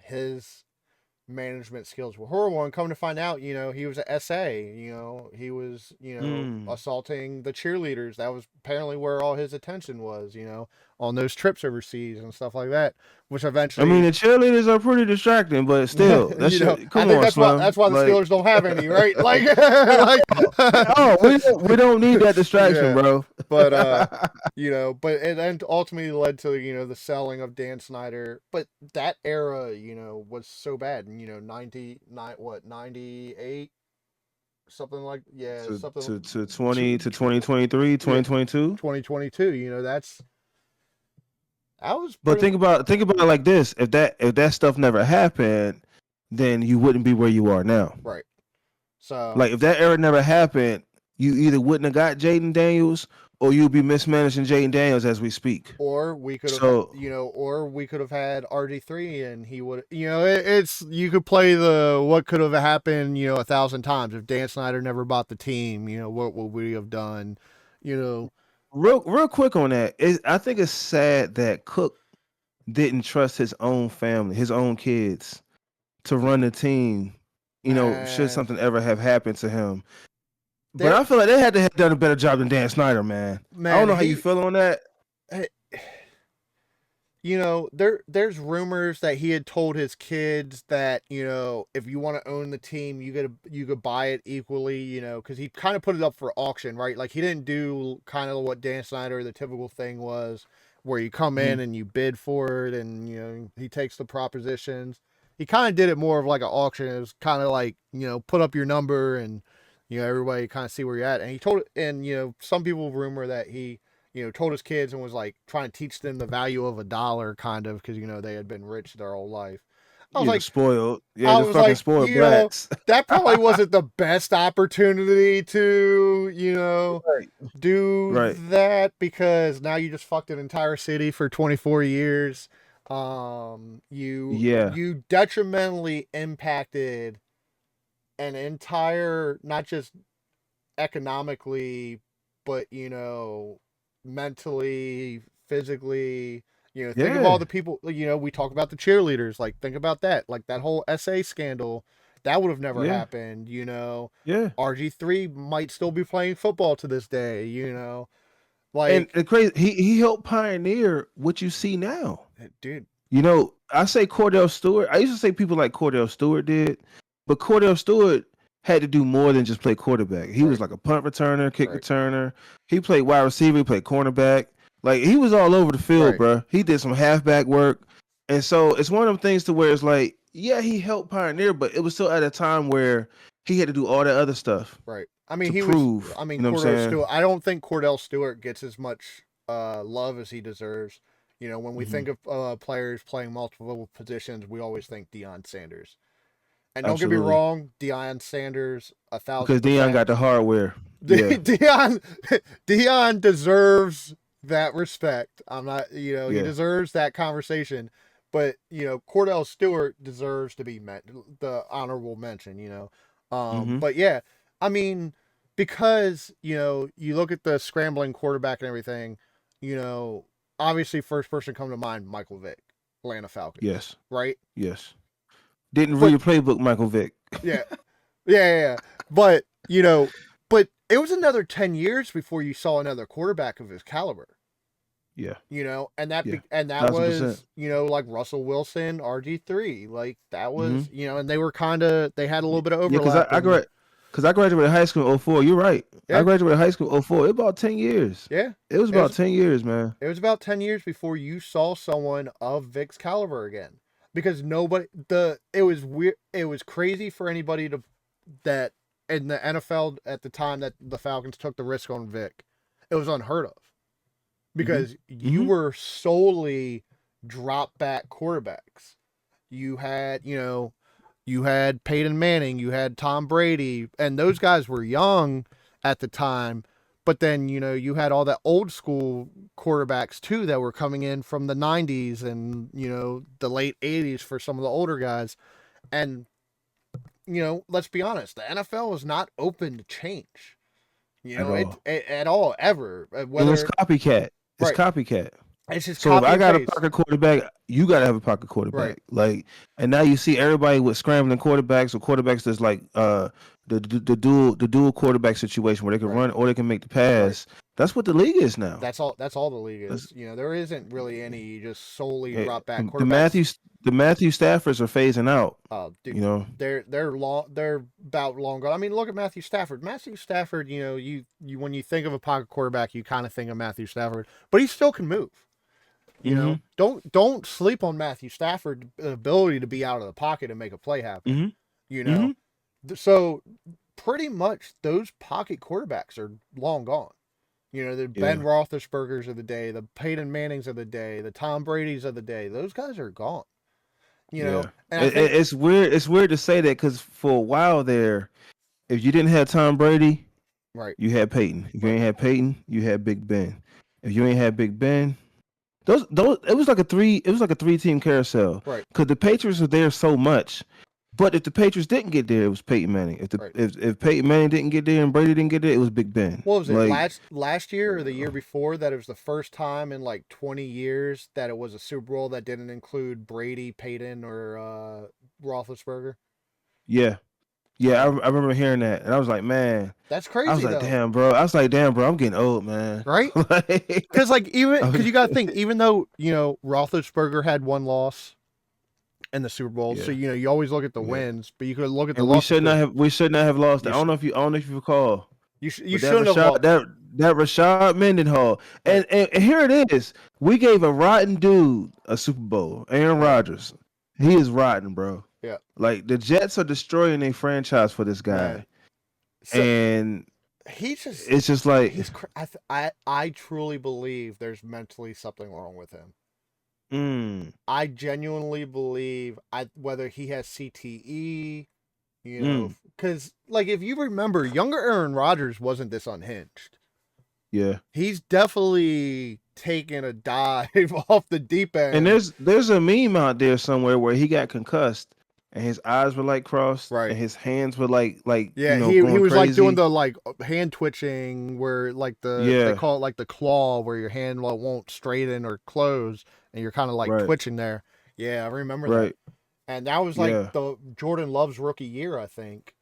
S2: His management skills were horrible, and come to find out, he was a SA. He was,
S1: Mm.
S2: assaulting the cheerleaders. That was apparently where all his attention was, on those trips overseas and stuff like that. Which
S1: I mean,
S2: eventually,
S1: the cheerleaders are pretty distracting, but still, that shit.
S2: I
S1: Come
S2: think
S1: on,
S2: that's why
S1: Slim.
S2: the
S1: Like,
S2: Steelers don't have any, right? Like,
S1: oh, we don't need that distraction,
S2: yeah.
S1: bro.
S2: But but it then ultimately led to the selling of Dan Snyder. But that era, was so bad. And 98, something like something
S1: to
S2: to
S1: 20 to 2023,
S2: yeah
S1: 2022.
S2: 2022. That was
S1: But
S2: pretty
S1: think about it like this: if that stuff never happened, then you wouldn't be where you are now.
S2: right. So
S1: Like if that era never happened, you either wouldn't have got Jaden Daniels or you'd be mismanaging Jaden Daniels as we speak.
S2: or we could have
S1: So
S2: had RG3 and he would it's you could play the what could have happened 1,000 times if Dan Snyder never bought the team. What would we have done? You know,
S1: real quick on that, I think it's sad that Cook didn't trust his own family, his own kids, to run the team. Should
S2: man,
S1: something ever have happened to him. But
S2: there
S1: I feel like they had to have done a better job than Dan Snyder, man. I don't
S2: man
S1: know how you feel on that.
S2: eh, there's rumors that he had told his kids that if you want to own the team you could buy it equally, because he kind of put it up for auction, right? Like he didn't do kind of what Dan Snyder the typical thing was, where you come in
S1: Mhm.
S2: and you bid for it and he takes the propositions. He kind of did it more of like an auction. It was kind of like put up your number and everybody kind of see where you're at. And he told, and some people rumor that he told his kids and was like trying to teach them the value of a dollar, kind of, because they had been rich their whole life. I was
S1: Yeah, the
S2: like,
S1: spoiled. Yeah, the fucking spoiled
S2: you
S1: brats.
S2: that probably wasn't the best opportunity to,
S1: Right.
S2: do
S1: Right.
S2: that, because now you just fucked an entire city for 24 years.
S1: Yeah.
S2: You detrimentally impacted an entire, not just economically, but mentally, physically. Think of all
S1: Yeah.
S2: the people. We talk about the cheerleaders. Like, think about that. Like that whole SA scandal, that would have never
S1: Yeah.
S2: happened.
S1: Yeah.
S2: RG3 might still be playing football to this day.
S1: And
S2: Like,
S1: the crazy, he helped pioneer what you see now.
S2: dude,
S1: I say Cordell Stewart. I used to say people like Cordell Stewart did, but Cordell Stewart had to do more than just play quarterback. He was
S2: right,
S1: like a punt returner, kick
S2: right,
S1: returner. He played wide receiver. He played cornerback. Like he was all over the field,
S2: right,
S1: bro. He did some halfback work, and so it's one of them things to where it's like, yeah, he helped pioneer, but it was still at a time where he had to do all that other stuff
S2: right. I mean,
S1: to prove. You know what I'm
S2: Cordell
S1: saying?
S2: Stewart. I don't think Cordell Stewart gets as much love as he deserves. When we
S1: Hmm.
S2: think of players playing multiple positions, we always think Deion Sanders. And don't get me
S1: Absolutely,
S2: wrong, Deion Sanders, a
S1: because
S2: thousand
S1: Dion
S2: percent.
S1: got the hardware. Yeah,
S2: Deion, Deion deserves that respect. I'm not, he
S1: yeah.
S2: deserves that conversation. But Cordell Stewart deserves to be the honorable mention.
S1: Hmm.
S2: But yeah, I mean, because you look at the scrambling quarterback and everything. You know, Obviously, first person come to mind, Michael Vick, Atlanta Falcons,
S1: Yes,
S2: right?
S1: yes. Didn't read
S2: But
S1: your playbook, Michael Vick.
S2: yeah, yeah. But but it was another 10 years before you saw another quarterback of his caliber.
S1: Yeah, yeah.
S2: And that
S1: 1,000%.
S2: was like Russell Wilson, RG3, like that
S1: Hmm.
S2: was and they were they had a little bit of
S1: Yeah,
S2: overlap, and
S1: because I graduated high school in '04. You're right. I
S2: yeah,
S1: graduated high school in '04. It about 10 years.
S2: yeah,
S1: It was
S2: it
S1: about
S2: was
S1: 10 years, man.
S2: it was about 10 years before you saw someone of Vic's caliber again, because nobody the it was weird, it was crazy for anybody to that in the NFL at the time that the Falcons took the risk on Vic. It was unheard of,
S1: Hmm.
S2: because you
S1: Hmm.
S2: were solely drop back quarterbacks. You had, you had Peyton Manning, you had Tom Brady, and those guys were young at the time. But then, you had all that old school quarterbacks too that were coming in from the 90s and, the late 80s for some of the older guys. And, let's be honest, the NFL is not open to change.
S1: at all.
S2: At all, ever.
S1: It was
S2: Whether,
S1: copycat. It's
S2: right.
S1: copycat.
S2: It's just
S1: So if
S2: copy
S1: I
S2: and
S1: got a
S2: paste.
S1: pocket quarterback, you got to have a pocket
S2: Right.
S1: quarterback. Like, and now you see everybody with scrambling quarterbacks or quarterbacks that's like the dual quarterback situation where they can
S2: Right.
S1: run or they can make the
S2: Right.
S1: pass. That's what the league is now.
S2: That's all the league
S1: That's,
S2: is. There isn't really any just solely
S1: eh,
S2: drop back
S1: the
S2: quarterbacks.
S1: Matthew Staffords are phasing out.
S2: Dude,
S1: You know,
S2: they're about long gone. I mean, look at Matthew Stafford. Matthew Stafford, you when you think of a pocket quarterback, you kind of think of Matthew Stafford, but he still can move.
S1: mm-hmm.
S2: Don't sleep on Matthew Stafford's ability to be out of the pocket and make a play happen.
S1: Mm-hmm.
S2: You
S1: Mm-hmm.
S2: know, so pretty much those pocket quarterbacks are long gone. The Ben
S1: Yeah.
S2: Roethlisbergers of the day, the Peyton Mannings of the day, the Tom Brady's of the day. Those guys are gone.
S1: Yeah.
S2: And I think
S1: It's weird. It's weird to say that because for a while there, if you didn't have Tom Brady,
S2: right,
S1: you had Peyton. If you
S2: right,
S1: ain't had Peyton, you had Big Ben. If you ain't had Big Ben, those it was like a three-team carousel
S2: right,
S1: because the Patriots were there so much. But if the Patriots didn't get there, it was Peyton Manning.
S2: right.
S1: If Peyton Manning didn't get there and Brady didn't get there, it was Big Ben.
S2: What was it
S1: Like,
S2: last year or the year before that it was the first time in like 20 years that it was a Super Bowl that didn't include Brady, Peyton, or Roethlisberger?
S1: yeah, yeah, I remember hearing that, and I was like, man,
S2: That's
S1: I was
S2: crazy
S1: like,
S2: though,
S1: damn, bro. I was like, damn, bro, I'm getting old, man.
S2: right?
S1: Like,
S2: Because you got to think, even though Roethlisberger had one loss in the Super Bowl, so
S1: yeah,
S2: you always look at the
S1: yeah.
S2: wins, but you could look at the
S1: And
S2: losses too.
S1: we should not have lost.
S2: You
S1: I
S2: sh-
S1: I don't know if you recall,
S2: you
S1: but that
S2: shouldn't have lost.
S1: Rashad Mendenhall,
S2: Right,
S1: and here it is. We gave a rotten dude a Super Bowl, Aaron
S2: right,
S1: Rodgers. He is rotten, bro.
S2: yeah,
S1: Like the Jets are destroying a franchise for this
S2: man.
S1: guy,
S2: So
S1: and
S2: he's just
S1: it's just like,
S2: I truly believe there's mentally something wrong with him.
S1: mm,
S2: I genuinely believe whether he has CTE,
S1: mm,
S2: because like if you remember, younger Aaron Rodgers wasn't this unhinged.
S1: yeah.
S2: He's definitely taken a dive off the deep
S1: And
S2: end.
S1: there's a meme out there somewhere where he got concussed and his eyes were like crossed
S2: Right.
S1: and his hands were like
S2: Yeah, he
S1: going
S2: was like doing
S1: crazy.
S2: the like hand twitching where like they
S1: Yeah,
S2: call it like the claw where your hand won't straighten or close and you're kind of like
S1: right,
S2: twitching there. Yeah, I remember that.
S1: right.
S2: And that was like
S1: Yeah,
S2: the Jordan Love's rookie year, I think.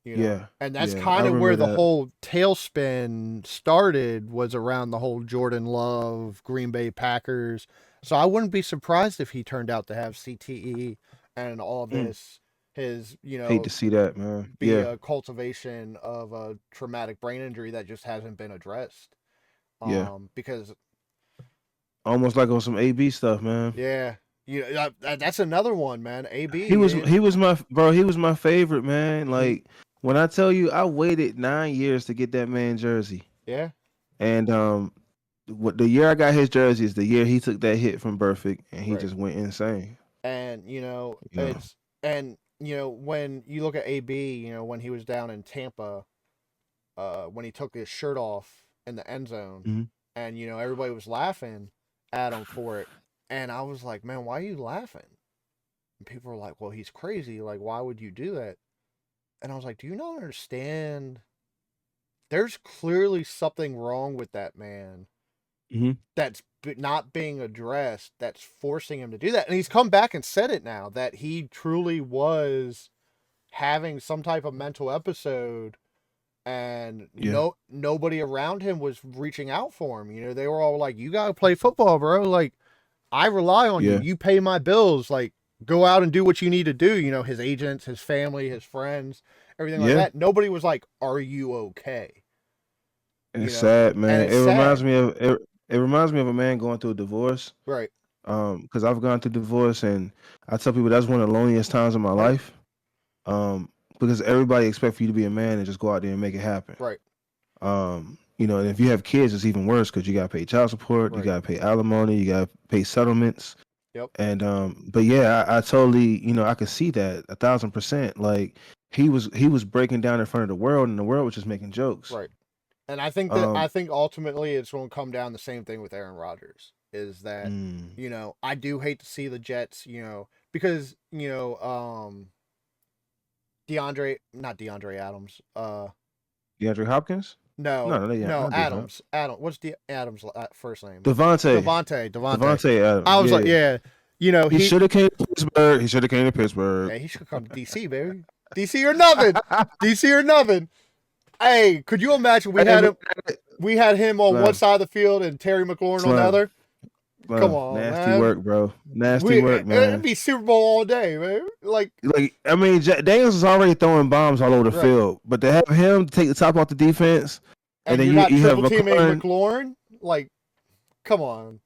S1: yeah,
S2: And that's
S1: yeah. I
S2: kind of where
S1: remember
S2: the
S1: that.
S2: whole tailspin started was around the whole Jordan Love, Green Bay Packers. So I wouldn't be surprised if he turned out to have CTE and all
S1: Mm,
S2: this his,
S1: hate to see that, man.
S2: be
S1: Yeah,
S2: a cultivation of a traumatic brain injury that just hasn't been addressed.
S1: yeah.
S2: Because
S1: Almost like on some AB stuff, man.
S2: yeah, that's another one, man. AB,
S1: He was my bro. He was my favorite, man.
S2: mm,
S1: Like when I tell you, I waited 9 years to get that man jersey,
S2: yeah,
S1: and what the year I got his jersey is the year he took that hit from Burfict, and he
S2: right.
S1: just went insane.
S2: And
S1: You know.
S2: when you look at AB, when he was down in Tampa, when he took his shirt off in the end zone,
S1: Hmm.
S2: and everybody was laughing at him for it, and I was like, man, why are you laughing? And people were like, well, he's crazy. Like, why would you do that? And I was like, do you not understand? There's clearly something wrong with that man
S1: Hmm.
S2: that's not being addressed that's forcing him to do that. And he's come back and said it now that he truly was having some type of mental episode and
S1: Yeah,
S2: nobody around him was reaching out for him. They were all like, you got to play football, bro. Like, I rely on you.
S1: yeah,
S2: You pay my bills. Like, go out and do what you need to do. His agents, his family, his friends, everything like
S1: yeah.
S2: that. Nobody was like, are you okay?
S1: It's sad,
S2: And
S1: man.
S2: it's sad.
S1: It reminds me of a man going through a divorce.
S2: Right.
S1: Because I've gone through divorce, and I tell people that's one of the loneliest times of my
S2: Right.
S1: life. Because everybody expects for you to be a man and just go out there and make it happen.
S2: Right.
S1: And if you have kids, it's even worse because you got to pay child support, you
S2: Right.
S1: got to pay alimony, you got to pay settlements.
S2: Yep.
S1: But yeah, I totally, I could see that 1,000%. Like he was breaking down in front of the world, and the world was just making jokes.
S2: Right. And I think ultimately it's going to come down the same thing with Aaron Rodgers is that
S1: Mm,
S2: I do hate to see the Jets, because not DeAndre Adams.
S1: DeAndre Hopkins? No,
S2: No,
S1: no, yeah,
S2: no,
S1: not DeAndre.
S2: Adams. What's Adams' first name?
S1: Devontae,
S2: Devontae.
S1: Devontae Adams.
S2: I was like,
S1: Yeah,
S2: yeah,
S1: he should have came to Pittsburgh. He should have came to Pittsburgh.
S2: man, he should come to DC, baby. DC or nothing. DC or nothing. Hey, could you imagine
S1: Hey, man,
S2: we had him on one
S1: Slim,
S2: side of the field and Terry McLaurin on the
S1: Slim,
S2: other? Come
S1: Slim.
S2: on,
S1: Nasty
S2: man.
S1: work, bro. Nasty work,
S2: It'd
S1: man.
S2: be Super Bowl all day, man. Like,
S1: Like, I mean, Daniels was already throwing bombs all over the
S2: right.
S1: field, but to have him take the top off the defense, and
S2: And
S1: then
S2: you're
S1: you
S2: not
S1: you have
S2: triple teaming
S1: McLaurin.
S2: McLaurin? Like, come on.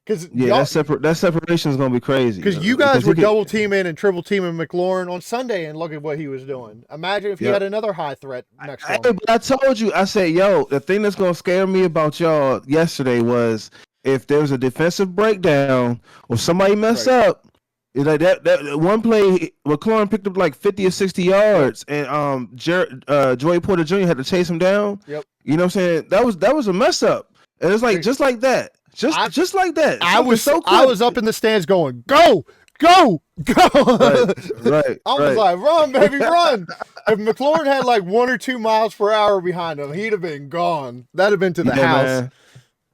S2: Because
S1: Yeah,
S2: y'all,
S1: that separation is gonna be crazy.
S2: because you guys
S1: Because he
S2: were
S1: could,
S2: double teaming and triple teaming McLaurin on Sunday, and look at what he was doing. Imagine if he
S1: yeah.
S2: had another high threat next to
S1: Hey,
S2: him.
S1: but I told you, I said, yo, the thing that's gonna scare me about y'all yesterday was if there's a defensive breakdown or somebody mess
S2: Right.
S1: up. It's like that one play, McLaurin picked up like 50 or 60
S2: Yep.
S1: yards, and Joey Porter Jr. had to chase him down.
S2: Yep.
S1: You know what I'm saying? That was a mess up, and it's like
S2: Dude,
S1: just like that,
S2: I
S1: just like that,
S2: I
S1: something
S2: was
S1: so
S2: I
S1: quick.
S2: was up in the stands going, go, go, go.
S1: Right, right,
S2: I was
S1: right.
S2: like, run, baby, run. If McLaurin had like 1 or 2 miles per hour behind him, he'd have been gone. That'd have been to the
S1: Yeah,
S2: house.
S1: man.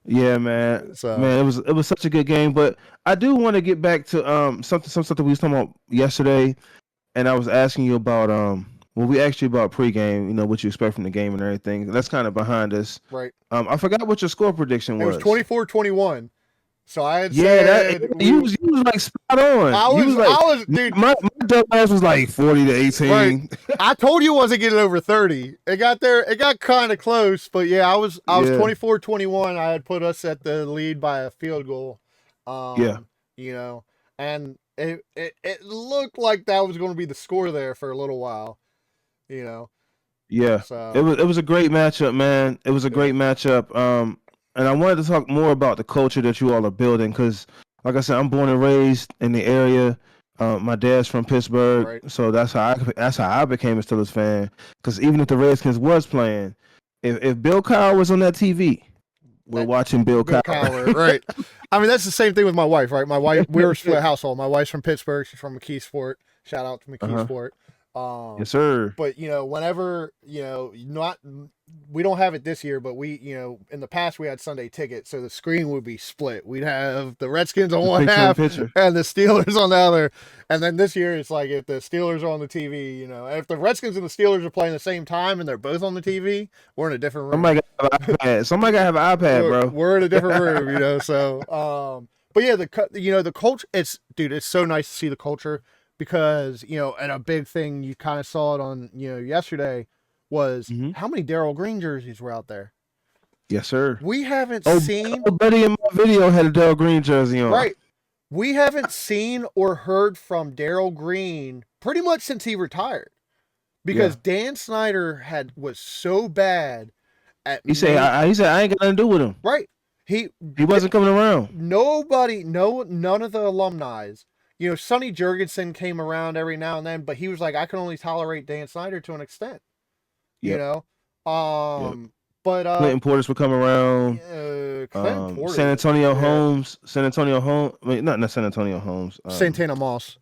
S1: Yeah, man.
S2: So
S1: Man, it was such a good game, but I do want to get back to something we was talking about yesterday, and I was asking you about well, we asked you about pregame, what you expect from the game and everything. That's kind of behind us.
S2: right.
S1: I forgot what your score prediction
S2: It was
S1: was.
S2: 24-21. So I had
S1: Yeah,
S2: said
S1: you was like spot on. You was like
S2: I was dude,
S1: my dumb ass was like 40 to
S2: right.
S1: 18.
S2: I told you it wasn't getting over 30. It got there, it got kind of close, but yeah, I was
S1: Yeah,
S2: 24-21. I had put us at the lead by a field goal.
S1: yeah,
S2: Um, and it looked like that was going to be the score there for a little while, you know.
S1: yeah. It
S2: So,
S1: was a great matchup, man. It was a
S2: yeah,
S1: great matchup. And I wanted to talk more about the culture that you all are building because, like I said, I'm born and raised in the area. My dad's from Pittsburgh,
S2: right.
S1: so that's how I became a Steelers fan. Because even if the Redskins was playing, if Bill Cowher was on that TV, we're
S2: That
S1: watching Bill
S2: Bill
S1: Cowher.
S2: Cowher, right. I mean, that's the same thing with my wife, right? My wife, we're a split household. My wife's from Pittsburgh. She's from McKeesport. Shout out to
S1: Uh-huh.
S2: McKeesport.
S1: Yes, sir.
S2: But whenever not we don't have it this year, but we in the past we had Sunday tickets, so the screen would be split. We'd have the Redskins on
S1: The
S2: one
S1: picture in
S2: half
S1: picture.
S2: and the Steelers on the other. And then this year it's like if the Steelers are on the TV, if the Redskins and the Steelers are playing the same time and they're both on the TV, we're in a different room.
S1: Somebody got an iPad. Somebody got to have an iPad, bro.
S2: We're in a different room, so but yeah, the culture, it's so nice to see the culture because and a big thing you kind of saw it on yesterday was
S1: Hmm.
S2: how many Daryl Green jerseys were out there.
S1: Yes, sir.
S2: We haven't
S1: Oh,
S2: seen
S1: buddy in my video had a Dell Green jersey on.
S2: right. We haven't seen or heard from Daryl Green pretty much since he retired because
S1: Yeah.
S2: Dan Snyder was so bad at
S1: He said I ain't got nothing to do with him.
S2: right. He
S1: He wasn't coming around.
S2: none of the alumni. Sonny Jurgensen came around every now and then, but he was like, I can only tolerate Dan Snyder to an extent. You
S1: Yep.
S2: know,
S1: Yep.
S2: but
S1: Clinton Portis would come around.
S2: Clinton Porter,
S1: San Antonio Holmes. I mean, not San Antonio Holmes.
S2: Santana Moss,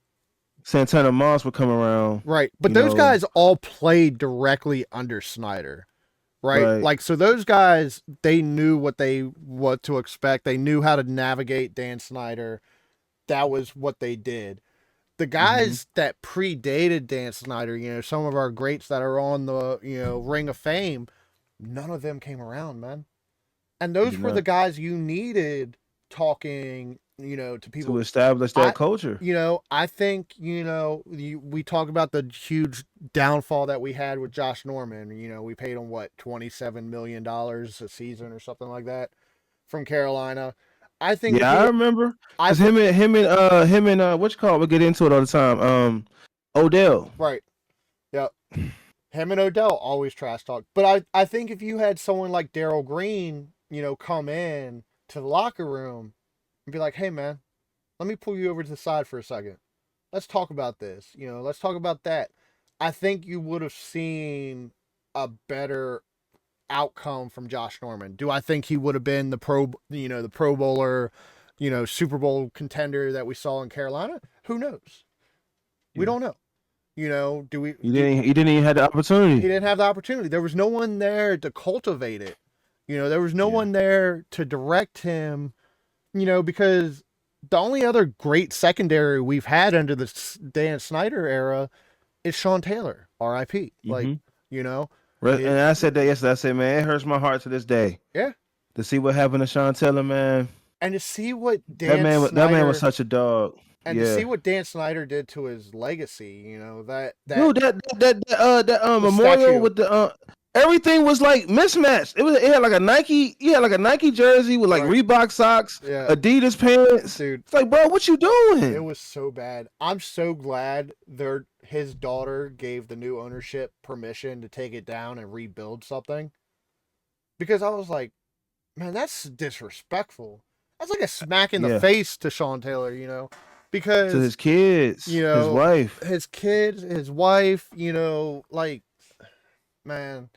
S1: Santana Moss would come around.
S2: right? But
S1: You
S2: those
S1: know,
S2: guys all played directly under Snyder, right?
S1: right.
S2: Like, so those guys, they knew what to expect. They knew how to navigate Dan Snyder. That was what they did. The guys that predated Dan Snyder, some of our greats that are on the, Ring of Fame, none of them came around, man. And those
S1: Did
S2: were the
S1: not.
S2: guys you needed talking, to people.
S1: To establish that culture.
S2: I think, we talk about the huge downfall that we had with Josh Norman. We paid him, what, $27 million a season or something like that from Carolina. I think
S1: Yeah, I remember. Cause him and what you call it? We get into it all the time. Odell.
S2: right. Yep. Him and Odell always trash talk. But I think if you had someone like Daryl Green, come in to the locker room and be like, hey, man, let me pull you over to the side for a second. Let's talk about this. Let's talk about that. I think you would have seen a better outcome from Josh Norman. Do I think he would have been the the Pro Bowler, Super Bowl contender that we saw in Carolina? Who knows? We don't know. Do we?
S1: He didn't even have the opportunity.
S2: He didn't have the opportunity. There was no one there to cultivate it. There was no one there to direct him. Because the only other great secondary we've had under the Dan Snyder era is Sean Taylor, R.I.P. Like,
S1: And I said that yesterday. I said, man, it hurts my heart to this day.
S2: Yeah.
S1: To see what happened to Sean Taylor, man.
S2: And to see what
S1: that man was such a dog.
S2: And to see what Dan Snyder did to his legacy, that
S1: memorial statue. With the everything was like mismatched. It had like a Nike. He had like a Nike jersey with like Reebok socks, Adidas pants.
S2: Dude,
S1: it's like, bro, what you doing?
S2: It was so bad. I'm so glad his daughter gave the new ownership permission to take it down and rebuild something. Because I was like, man, that's disrespectful. That's like a smack in the face to Sean Taylor, because
S1: to his kids, his wife,
S2: his wife, like, man,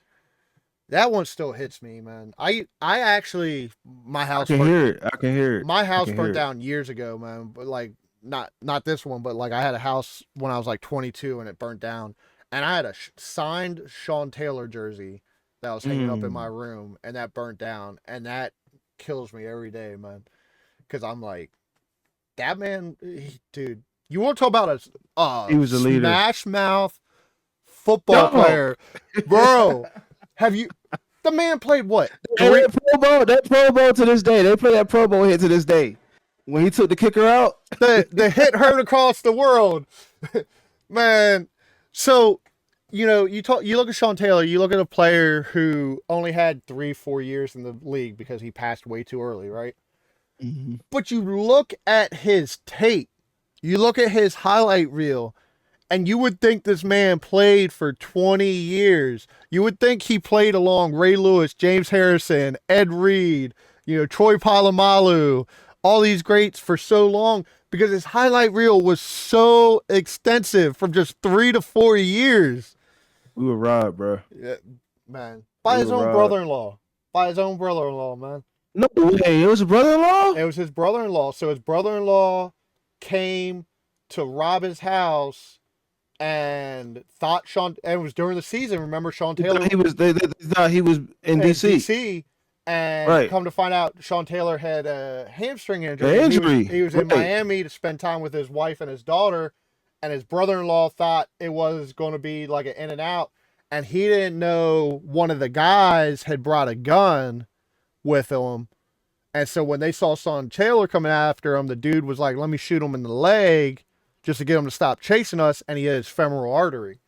S2: that one still hits me, man. I actually, my house.
S1: I can hear it.
S2: My house burnt down years ago, man. But like, not this one, but like I had a house when I was like 22 and it burnt down, and I had a signed Sean Taylor jersey that was hanging up in my room, and that burnt down, and that kills me every day, man. Because I'm like, that man, dude. You want to talk about
S1: he was a leader,
S2: smash mouth football player, bro? Have you? The man played what?
S1: That Pro Bowl to this day. They play that Pro Bowl here to this day. When he took the kicker out,
S2: the hit heard across the world, man. So, you look at Sean Taylor. You look at a player who only had 3-4 years in the league because he passed way too early, right?
S1: Mm-hmm.
S2: But you look at his tape, you look at his highlight reel, and you would think this man played for 20 years. You would think he played along Ray Lewis, James Harrison, Ed Reed, Troy Polamalu, all these greats for so long, because his highlight reel was so extensive from just 3 to 4 years.
S1: We were robbed, bro.
S2: Yeah, man. By his own brother-in-law. Man.
S1: No way. It was a brother-in-law?
S2: It was his brother-in-law. So his brother-in-law came to rob his house and thought and it was during the season. Remember, Sean Taylor?
S1: They thought he was in DC.
S2: And come to find out, Sean Taylor had a hamstring injury. He was in Miami to spend time with his wife and his daughter, and his brother-in-law thought it was going to be like an in and out, and he didn't know one of the guys had brought a gun with him. And so when they saw Sean Taylor coming after him, the dude was like, let me shoot him in the leg just to get him to stop chasing us, and he hit his femoral artery.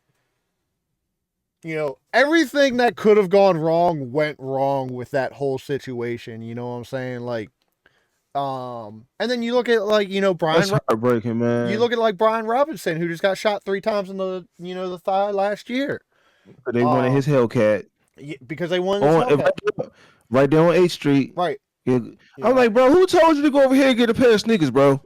S2: Everything that could have gone wrong went wrong with that whole situation. You know what I'm saying? Like, and then you look at like, Brian.
S1: That's heartbreaking, man.
S2: You look at like Brian Robinson, who just got shot 3 times in the, the thigh last year.
S1: They wanted his Hellcat.
S2: Because they wanted his Hellcat.
S1: Right there on 8th Street.
S2: Right.
S1: I'm like, bro, who told you to go over here and get a pair of sneakers, bro?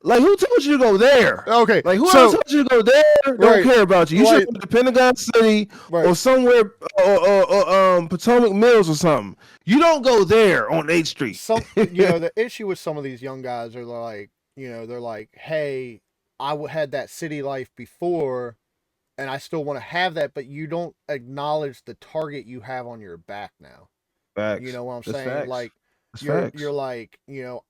S1: Like, who told you to go there?
S2: Okay.
S1: Like, who else told you to go there? Don't care about you. You should go to Pentagon City or somewhere, or Potomac Mills or something. You don't go there on 8th Street.
S2: The issue with some of these young guys are like, they're like, hey, I had that city life before, and I still want to have that, but you don't acknowledge the target you have on your back now.
S1: Facts.
S2: You know what I'm
S1: That's
S2: saying?
S1: facts.
S2: Like,
S1: That's
S2: you're like,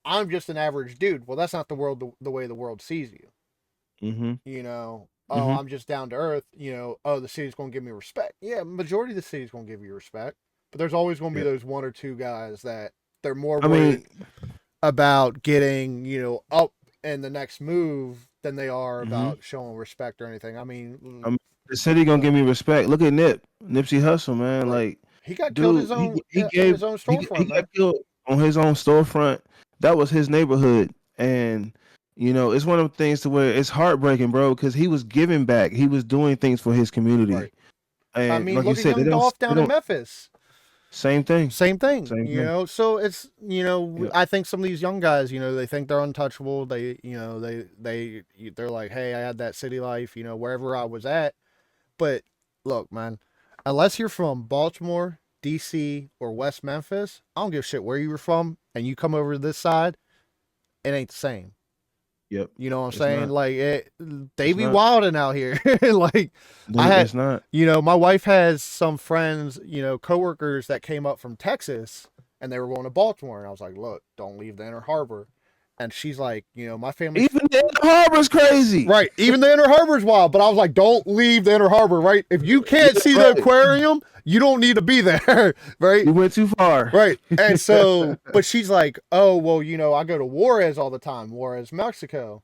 S2: I'm just an average dude. Well, that's not the way the world sees you.
S1: Mm-hmm.
S2: I'm just down to earth. The city's going to give me respect. Yeah, majority of the city's going to give you respect, but there's always going to be those 1 or 2 guys that they're more worried about getting, up in the next move than they are about showing respect or anything. I mean,
S1: the city gonna give me respect. Look at Nipsey Hussle, man. Like,
S2: he got killed his own storefront.
S1: He got killed on his own storefront. That was his neighborhood, and it's one of the things to where it's heartbreaking, bro, because he was giving back. He was doing things for his community.
S2: Right.
S1: And
S2: I mean,
S1: like
S2: look
S1: you said,
S2: at Young Dolph down in Memphis.
S1: Same thing.
S2: Same thing,
S1: Same
S2: you
S1: thing.
S2: know. So it's, you know,
S1: Yep.
S2: I think some of these young guys, you know, they think they're untouchable. They, you know, they're like, hey, I had that city life, you know, wherever I was at. But look, man, unless you're from Baltimore, DC, or West Memphis, I don't give a shit where you were from, and you come over to this side, it ain't the same.
S1: Yep.
S2: You know what I'm
S1: It's
S2: saying?
S1: not.
S2: Like they
S1: It's
S2: be
S1: not.
S2: wilding out here. Like I had,
S1: It's not.
S2: you know, my wife has some friends, you know, coworkers that came up from Texas and they were going to Baltimore, and I was like, look, don't leave the Inner Harbor. And she's like, you know, my family's
S1: Even the Inner Harbor's crazy.
S2: right. Even the Inner Harbor's wild, but I was like, don't leave the Inner Harbor, right? If you can't
S1: Yeah,
S2: see the
S1: right.
S2: aquarium, you don't need to be there, right?
S1: You went too far.
S2: Right. And so, but she's like, oh, well, you know, I go to Juarez all the time, Juarez, Mexico,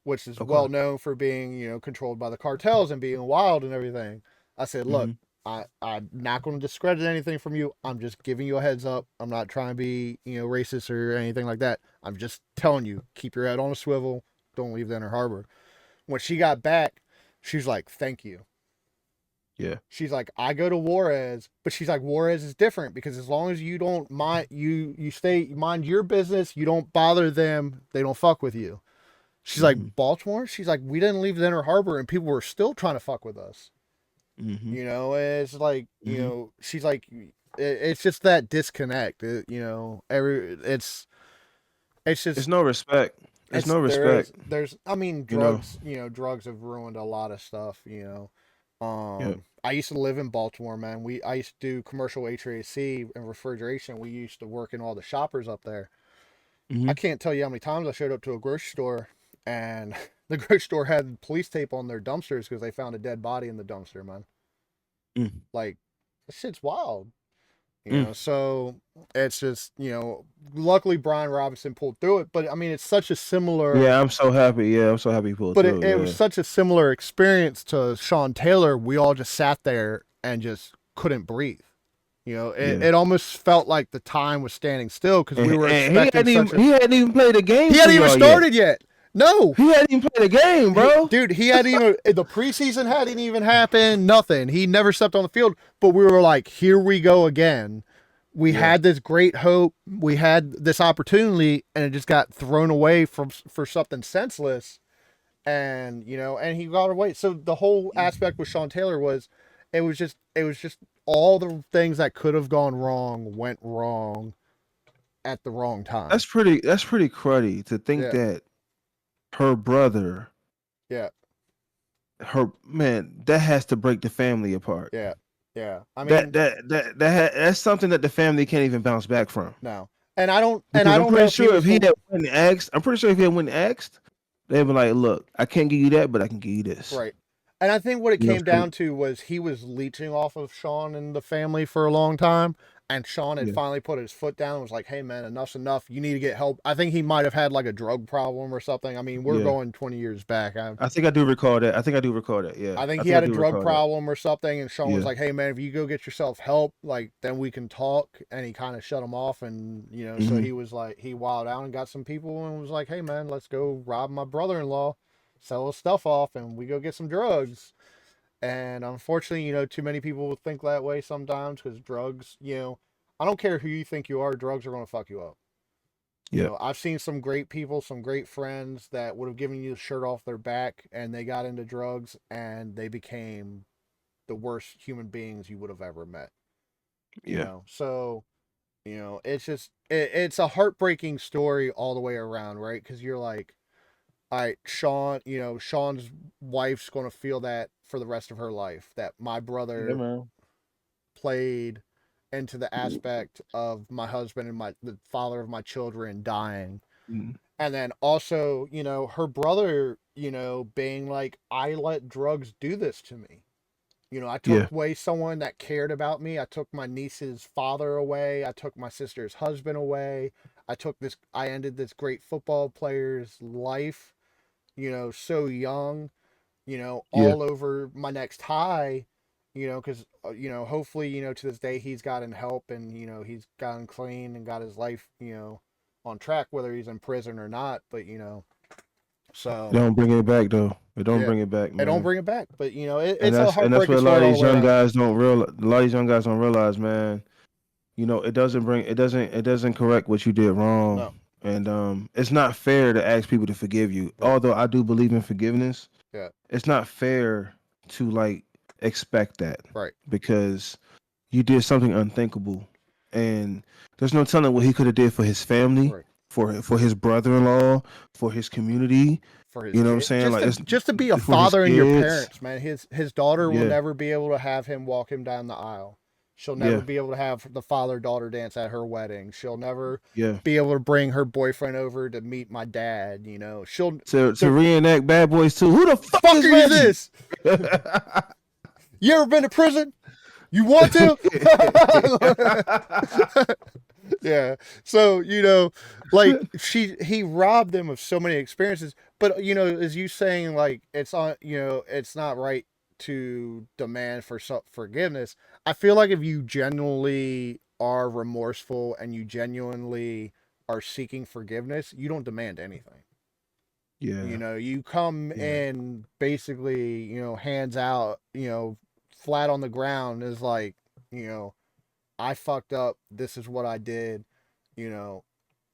S2: which is
S1: Okay.
S2: well known for being, you know, controlled by the cartels and being wild and everything. I said, look,
S1: Hmm.
S2: I'm not going to discredit anything from you. I'm just giving you a heads up. I'm not trying to be, you know, racist or anything like that. I'm just telling you, keep your head on a swivel. Don't leave the Inner Harbor. When she got back, she's like, thank you.
S1: Yeah.
S2: She's like, I go to Juarez, but she's like, Juarez is different because as long as you don't mind, you stay mind your business, you don't bother them, they don't fuck with you. She's like,
S1: Hmm.
S2: Baltimore? She's like, we didn't leave the Inner Harbor and people were still trying to fuck with us.
S1: Hmm.
S2: You know, and it's like, you
S1: Hmm.
S2: know, she's like, it's just that disconnect. You know, it's
S1: It's
S2: just,
S1: no respect. It's no respect.
S2: I mean,
S1: You know.
S2: drugs, you know, drugs have ruined a lot of stuff, you know.
S1: Yep.
S2: I used to live in Baltimore, man. I used to do commercial HVAC and refrigeration. We used to work in all the shoppers up there. I
S1: Hmm.
S2: can't tell you how many times I showed up to a grocery store and the grocery store had police tape on their dumpsters because they found a dead body in the dumpster, man.
S1: Mm.
S2: Like, this shit's wild, you
S1: Mm.
S2: know. So it's just, you know, luckily Brian Robinson pulled through it, but I mean, it's such a similar,
S1: Yeah, I'm so happy. Yeah, I'm so happy you pulled
S2: but
S1: through.
S2: it was
S1: Yeah.
S2: such a similar experience to Sean Taylor. We all just sat there and just couldn't breathe. You know,
S1: Yeah.
S2: it almost felt like the time was standing still because we were
S1: And
S2: expecting such a.
S1: he hadn't even played a game
S2: He
S1: for
S2: hadn't even
S1: y'all yet.
S2: started yet. No,
S1: He hadn't even played a game, bro.
S2: dude, he hadn't even the preseason hadn't even happened. Nothing. He never stepped on the field. But we were like, here we go again. We
S1: Yeah.
S2: had this great hope. We had this opportunity, and it just got thrown away for something senseless. And you know, and he got away. So the whole aspect with Sean Taylor was, it was just all the things that could have gone wrong went wrong at the wrong time.
S1: That's pretty cruddy to think
S2: Yeah,
S1: that her brother,
S2: yeah,
S1: her man, that has to break the family apart.
S2: yeah, yeah. I mean,
S1: That's something that the family can't even bounce back from.
S2: no, and
S1: Because
S2: I
S1: I'm
S2: don't know
S1: pretty
S2: if he
S1: sure if
S2: was
S1: he had went and asked, I'm pretty sure if he had went and asked, they'd be like, "Look, I can't give you that, but I can give you this."
S2: right. And I think what it
S1: You know,
S2: came
S1: so
S2: down to was he was leeching off of Sean and the family for a long time. And Sean had
S1: yeah,
S2: finally put his foot down and was like, hey, man, enough's enough. You need to get help. I think he might have had like a drug problem or something. I mean, we're
S1: yeah.
S2: going 20 years back.
S1: I think I do recall that. I think I do recall that. Yeah,
S2: I think
S1: I
S2: he
S1: think I
S2: had a
S1: do
S2: drug
S1: recall that.
S2: problem or something. And Sean was
S1: Yeah.
S2: like, hey, man, if you go get yourself help, like, then we can talk. And he kind of shut him off. And, you know, so
S1: Hmm.
S2: he was like, he wilded out and got some people and was like, hey, man, let's go rob my brother in law, sell his stuff off, and we go get some drugs. And unfortunately, you know, too many people think that way sometimes because drugs, you know, I don't care who you think you are, drugs are going to fuck you up. You
S1: Yeah.
S2: know, I've seen some great people, some great friends that would have given you the shirt off their back and they got into drugs and they became the worst human beings you would have ever met. You
S1: Yeah.
S2: know, so, you know, it's just, it's a heartbreaking story all the way around, right? Because you're like, all right, Sean, you know, Sean's wife's going to feel that for the rest of her life that my
S1: Yeah,
S2: brother
S1: man.
S2: played into the aspect of my husband and the father of my children dying.
S1: Mm.
S2: And then also, you know, her brother, you know, being like, I let drugs do this to me. You know, I took
S1: Yeah.
S2: away someone that cared about me. I took my niece's father away. I took my sister's husband away. I ended this great football player's life, you know, so young, you know,
S1: Yeah.
S2: all over my next high, you know, because, you know, hopefully, you know, to this day he's gotten help and, you know, he's gotten clean and got his life, you know, on track, whether he's in prison or not. But, you know,
S1: It
S2: so
S1: don't bring it back though. It don't
S2: yeah,
S1: bring it back,
S2: I don't
S1: man.
S2: bring it back. But, you know,
S1: And
S2: it's a
S1: that's what
S2: heartbreaking
S1: a lot
S2: story
S1: of
S2: all the
S1: these
S2: way
S1: young
S2: around.
S1: guys don't realize. A lot of these young guys don't realize, man. it doesn't correct what you did wrong.
S2: No.
S1: And it's not fair to ask people to forgive you.
S2: Yeah.
S1: Although I do believe in forgiveness,
S2: Yeah.
S1: it's not fair to like expect that
S2: Right.
S1: because you did something unthinkable, and there's no telling what he could have did for his family,
S2: Right.
S1: for his brother-in-law, for his community.
S2: For his
S1: You know what I'm
S2: kid,
S1: saying? Like it's
S2: just to be a
S1: for his
S2: father in your
S1: kids.
S2: parents, man. His daughter will
S1: Yeah,
S2: never be able to have him walk him down the aisle. She'll never
S1: yeah,
S2: be able to have the father daughter dance at her wedding. She'll never
S1: yeah.
S2: be able to bring her boyfriend over to meet my dad. She'll
S1: To
S2: the
S1: reenact Bad Boys 2. Who the fuck
S2: fuck
S1: is
S2: are you
S1: Reggie?
S2: this? You ever been to prison? You want to? Yeah. So, like he robbed them of so many experiences. But, as you saying, like, it's not right to demand for forgiveness. I feel like if you genuinely are remorseful and you genuinely are seeking forgiveness, you don't demand anything.
S1: Yeah,
S2: You come
S1: yeah,
S2: in basically, hands out, flat on the ground is like, you know, I fucked up. This is what I did. You know,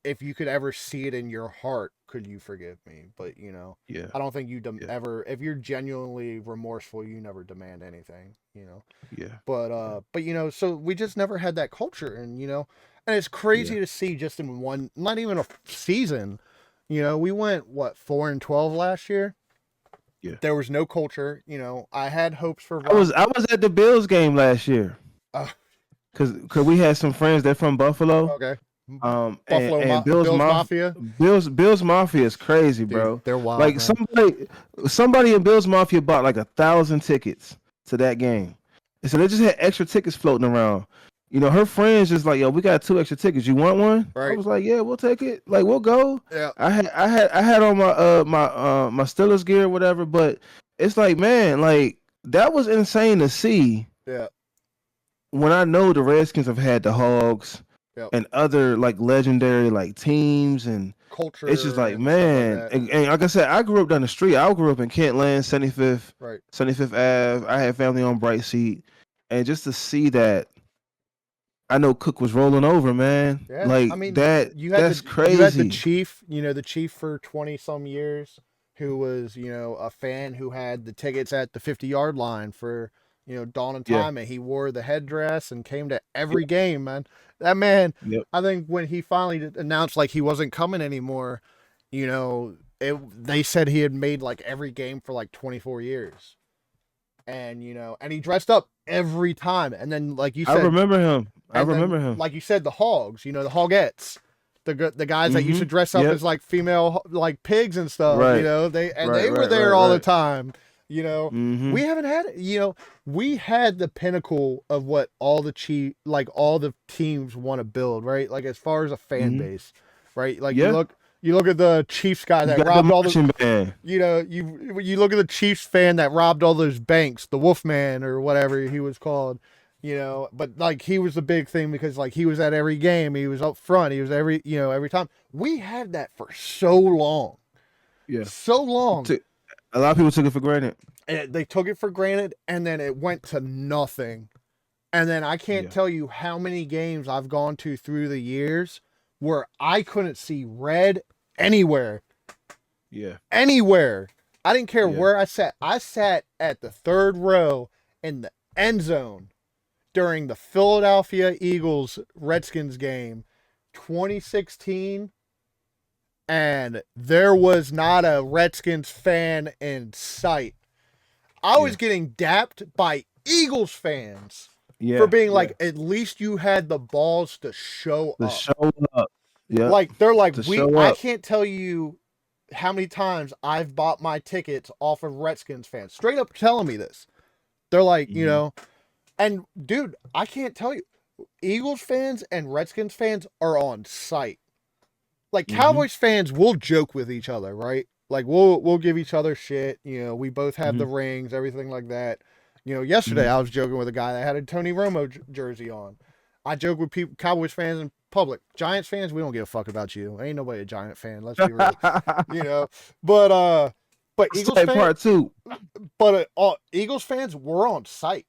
S2: if you could ever see it in your heart, could you forgive me? But
S1: yeah,
S2: I don't think you
S1: yeah,
S2: ever. If you're genuinely remorseful, you never demand anything.
S1: yeah,
S2: But so we just never had that culture, and it's
S1: yeah,
S2: crazy to see just in one, not even a season. We went what 4-12 last year.
S1: yeah.
S2: There was no culture. I had hopes for
S1: I
S2: Ron.
S1: was I was at the Bills game last year
S2: Uh,
S1: because we had some friends that from Buffalo.
S2: okay,
S1: And
S2: Bills Mafia.
S1: Bills Mafia is crazy,
S2: Dude,
S1: bro.
S2: they're wild,
S1: Like
S2: man.
S1: somebody in Bills Mafia bought like 1,000 tickets to that game, and so they just had extra tickets floating around. Her friends just like, yo, we got 2 extra tickets. You want one? I
S2: Right?
S1: was like, yeah, we'll take it. Like, we'll go.
S2: Yeah.
S1: I had on my Steelers gear, or whatever. But it's like, man, like that was insane to see.
S2: Yeah.
S1: When I know the Redskins have had the Hogs
S2: Yep.
S1: and other like legendary like teams, and it's just
S2: Culture
S1: like,
S2: and stuff like
S1: man,
S2: that.
S1: and like I said, I grew up down the street. I grew up in Kentland,
S2: Right.
S1: 75th Ave. I had family on Bright Seat, and just to see that, I know Cook was rolling over, man.
S2: Yeah. I
S1: Like
S2: mean,
S1: that, that's
S2: you had the
S1: crazy.
S2: chief, the chief for 20 some years, who was, a fan who had the tickets at the 50-yard line for, dawn and
S1: Yeah,
S2: time, and he wore the headdress and came to every game, man. That man,
S1: yep,
S2: I think when he finally announced like he wasn't coming anymore, they said he had made like every game for like 24 years. And and he dressed up every time, and then like you
S1: I
S2: said,
S1: remember him. I
S2: and then
S1: remember him.
S2: like you said, the hogs, the hogettes, the guys that used to
S1: Mm-hmm.
S2: dress up
S1: Yep.
S2: as like female like pigs and stuff,
S1: Right.
S2: they were there all the time.
S1: Mm-hmm.
S2: We haven't had we had the pinnacle of what all the teams want to build, right? Like as far as a fan
S1: Mm-hmm.
S2: base, right? Like
S1: Yeah.
S2: you look at the Chiefs guy
S1: You
S2: that
S1: got the
S2: robbed all the
S1: marching band.
S2: you look at the Chiefs fan that robbed all those banks, the Wolfman or whatever he was called, but like he was the big thing because like he was at every game, he was up front, he was every time. We had that for so long,
S1: Yeah.
S2: so long.
S1: A lot of people took it for granted.
S2: And they took it for granted, and then it went to nothing. And then I can't
S1: Yeah.
S2: tell you how many games I've gone to through the years where I couldn't see red anywhere.
S1: Yeah.
S2: Anywhere. I didn't care
S1: Yeah.
S2: where I sat. I sat at the third row in the end zone during the Philadelphia Eagles Redskins game 2016, and there was not a Redskins fan in sight. I was getting dapped by Eagles fans for being like, at least you had the balls to show
S1: To
S2: up.
S1: show up. Yeah.
S2: Like they're like,
S1: To show
S2: I
S1: up.
S2: can't tell you how many times I've bought my tickets off of Redskins fans. Straight up telling me this. They're like, and dude, I can't tell you. Eagles fans and Redskins fans are on site. Like Cowboys fans will joke with each other, right? Like we'll give each other shit. We both have the rings, everything like that. Yesterday I was joking with a guy that had a Tony Romo jersey on. I joke with people, Cowboys fans in public. Giants fans, we don't give a fuck about you. Ain't nobody a Giant fan. Let's be real. But Eagles fans,
S1: part two.
S2: but Eagles fans were on site.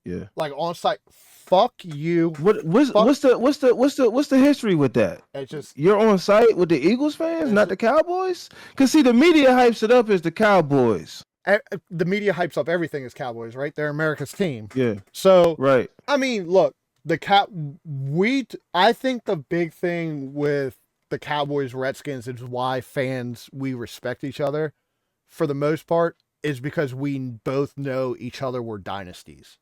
S1: Yeah.
S2: Like on site. Fuck you.
S1: What's
S2: Fuck.
S1: what's the history with that?
S2: It's just
S1: You're on site with the Eagles fans, not the Cowboys? Cause see, the media hypes it up as the Cowboys.
S2: the media hypes up everything as Cowboys, right? They're America's team.
S1: Yeah.
S2: So
S1: Right.
S2: I mean, look, I think the big thing with the Cowboys Redskins is why we respect each other for the most part is because we both know each other were dynasties.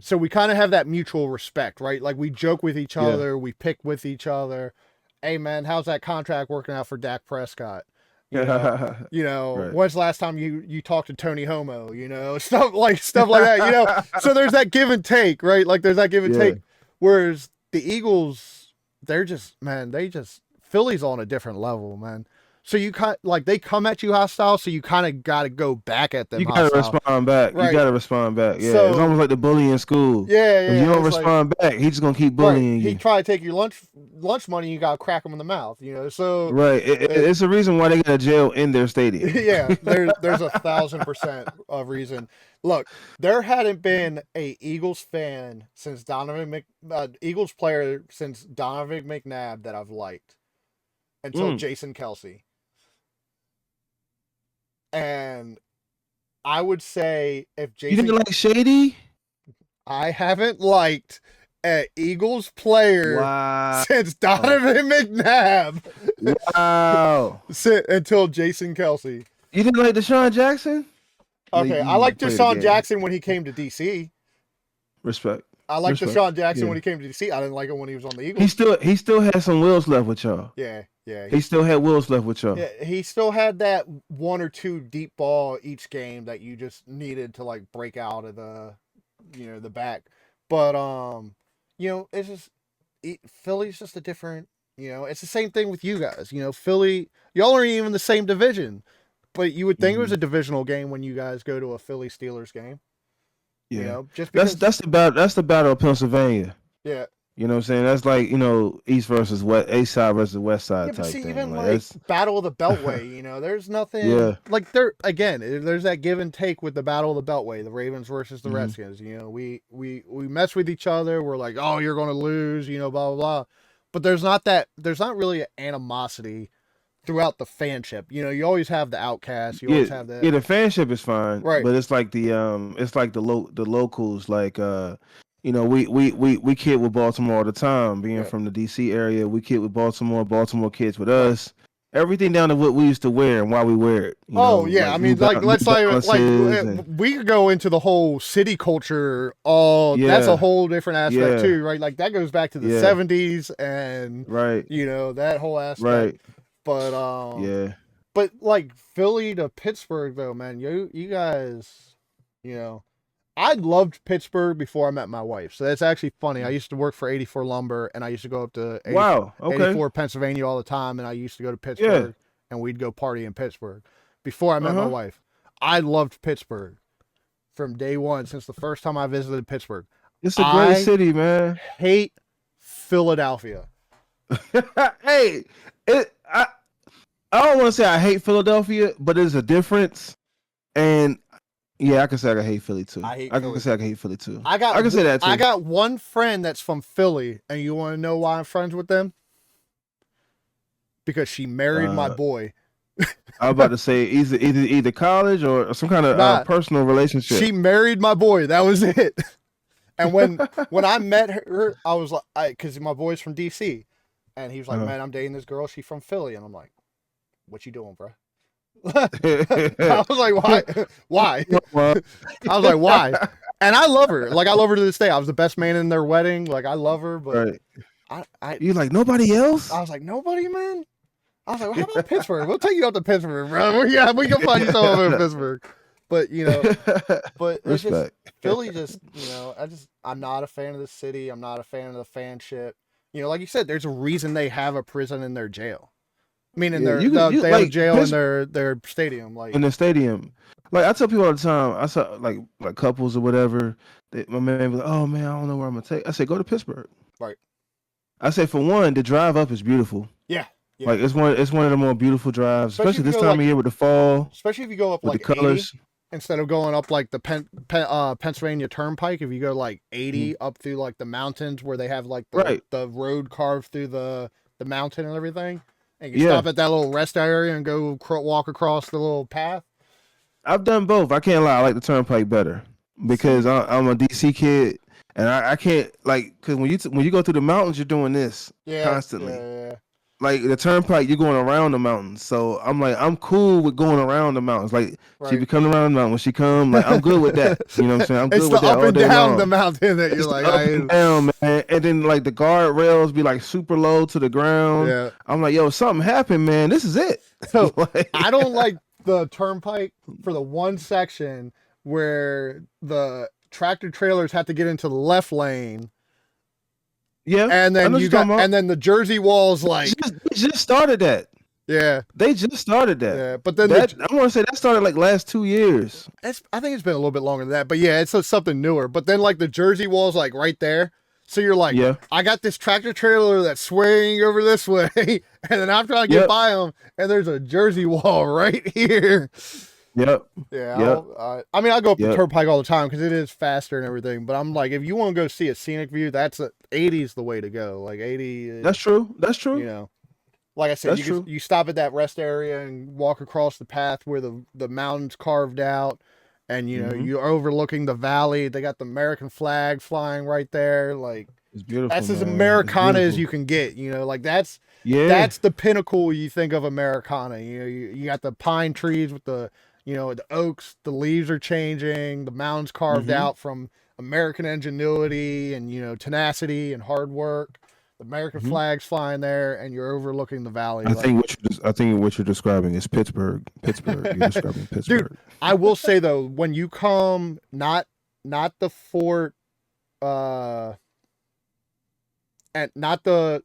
S2: So we kind of have that mutual respect, right? Like we joke with each other, we pick with each other. Hey man, how's that contract working out for Dak Prescott?
S1: Right.
S2: When's the last time you talked to Tony Homo? Stuff like that. So there's that give and take, right? Like there's that give and take. Whereas the Eagles, Philly's on a different level, man. So you they come at you hostile, so you kind of got to go back at them.
S1: You got to respond back. Right. You got to respond back. Yeah, so, it's almost like the bully in school.
S2: Yeah.
S1: If you don't respond back, he's just gonna keep bullying you.
S2: He try to take your lunch money, you got to crack him in the mouth. So
S1: right. It's a reason why they got a jail in their stadium.
S2: Yeah, there's 1,000% of reason. Look, there hadn't been a Eagles fan since Eagles player since Donovan McNabb that I've liked until Jason Kelce. And I would say if Jason...
S1: You didn't like Shady?
S2: I haven't liked an Eagles player since Donovan McNabb.
S1: Wow.
S2: Until Jason Kelce.
S1: You didn't like Deshaun Jackson?
S2: Okay, I liked Deshaun Jackson when he came to DC.
S1: Respect.
S2: I liked Deshaun Jackson when he came to DC. I didn't like him when he was on the Eagles.
S1: He still had some wheels left with y'all.
S2: Yeah.
S1: He still had wheels left with y'all.
S2: Yeah, he still had that one or two deep ball each game that you just needed to like break out of the back. But it's just Philly's just a different. It's the same thing with you guys. Philly, y'all aren't even the same division, but you would think it was a divisional game when you guys go to a Philly Steelers game.
S1: Yeah,
S2: just because
S1: that's the battle of Pennsylvania.
S2: Yeah.
S1: You know what I'm saying? That's like, East versus West, East side versus West side type thing.
S2: Even like Battle of the Beltway, there's nothing like there's that give and take with the Battle of the Beltway, the Ravens versus the Redskins. We mess with each other. We're like, oh, you're gonna lose, blah blah blah. But there's not really an animosity throughout the fanship. You always have the outcasts. You always have that.
S1: Yeah, the fanship is fine.
S2: Right.
S1: But it's like the locals, like we kid with Baltimore all the time, being from the DC area. We kid with Baltimore kids with us. Everything down to what we used to wear and why we wear it.
S2: Let's we could go into the whole city culture. That's a whole different aspect too, right? Like that goes back to the 70s and that whole aspect.
S1: Right.
S2: But but like Philly to Pittsburgh though, man, you guys, I loved Pittsburgh before I met my wife. So that's actually funny. I used to work for 84 Lumber, and I used to go up to 84 Pennsylvania all the time, and I used to go to Pittsburgh, and we'd go party in Pittsburgh. Before I met my wife, I loved Pittsburgh from day one, since the first time I visited Pittsburgh.
S1: It's a great city, man.
S2: Hate Philadelphia.
S1: Hey, I don't want to say I hate Philadelphia, but there's a difference, and yeah, I can say I hate Philly too. I can say I hate Philly too. I can say that too.
S2: I got one friend that's from Philly, and you want to know why I'm friends with them? Because she married my boy.
S1: I was about to say either college or some kind of personal relationship.
S2: She married my boy. That was it. And when I met her, I was like, because my boy's from DC, and he was like, man, I'm dating this girl. She's from Philly, and I'm like, what you doing, bro? I was like, why? I was like, why? And I love her. Like, I love her to this day. I was the best man in their wedding. Like, I love her, but
S1: you're like, nobody else?
S2: I was like, nobody, man. I was like, well, how about Pittsburgh? We'll take you out to Pittsburgh, bro. Yeah, we can find you someone in Pittsburgh. But it's just Philly. I'm not a fan of the city. I'm not a fan of the fanship. Like you said, there's a reason they have a prison in their jail. Meaning they have jail in their stadium, like
S1: in the stadium. Like I tell people all the time, I saw like couples or whatever. My man was like, "Oh man, I don't know where I'm gonna take." I say, "Go to Pittsburgh."
S2: Right.
S1: I say, for one, the drive up is beautiful.
S2: Yeah.
S1: Like it's one of the more beautiful drives, especially this time of year with the fall.
S2: Especially if you go up
S1: with
S2: like
S1: the colors.
S2: 80, instead of going up like the Pennsylvania Turnpike, if you go like 80 up through like the mountains where they have like the road carved through the mountain and everything, and you stop at that little rest area and go walk across the little path.
S1: I've done both. I can't lie. I like the Turnpike better because I'm a DC kid, and I can't like because when you go through the mountains, you're doing this constantly.
S2: Yeah.
S1: Like the Turnpike, you're going around the mountains. So I'm like, I'm cool with going around the mountains. Like she be coming around the mountain when she come. Like I'm good with that. You know what I'm saying? I'm good with that all day long. It's the up and down
S2: the mountain that you're like,
S1: up and down, man. And then like the guardrails be like super low to the ground.
S2: Yeah.
S1: I'm like, yo, something happened, man. This is it.
S2: So I don't like the Turnpike for the one section where the tractor trailers have to get into the left lane.
S1: Yeah,
S2: and then and then the Jersey Walls like
S1: they just started that.
S2: Yeah,
S1: they just started that.
S2: Yeah, but then
S1: I want to say that started like last 2 years.
S2: I think it's been a little bit longer than that, but yeah, it's something newer. But then like the Jersey Walls like right there, so you're like, I got this tractor trailer that's swaying over this way, and then I'm trying to get by them, and there's a Jersey Wall right here.
S1: Yep.
S2: Yeah. I mean, I go up the Turnpike all the time because it is faster and everything. But I'm like, if you want to go see a scenic view, 80 is the way to go. Like 80.
S1: That's true. You
S2: know, like I said, you stop at that rest area and walk across the path where the mountains carved out, and you know you're overlooking the valley. They got the American flag flying right there. Like
S1: it's beautiful.
S2: That's as Americana as you can get. You know, like that's the pinnacle you think of Americana. You know, you got the pine trees with the the oaks, the leaves are changing, the mountains carved out from American ingenuity and, tenacity and hard work. The American flag's flying there, and you're overlooking the valley.
S1: I think what you're describing is Pittsburgh. You're describing Pittsburgh.
S2: Dude, I will say though, when you come, not the fort, and not the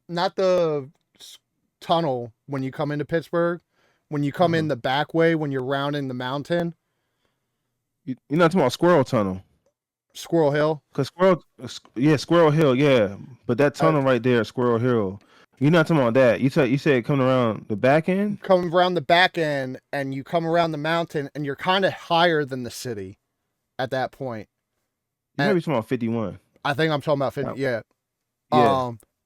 S2: tunnel when you come into Pittsburgh. When you come in the back way, when you're rounding the mountain.
S1: You're not talking about Squirrel Tunnel.
S2: Squirrel Hill?
S1: Because Squirrel Hill, yeah. But that tunnel right there, Squirrel Hill, you're not talking about that. You said coming around the back end?
S2: Coming around the back end, and you come around the mountain, and you're kind of higher than the city at that point.
S1: You might be talking about 51.
S2: I think I'm talking about 50, yeah.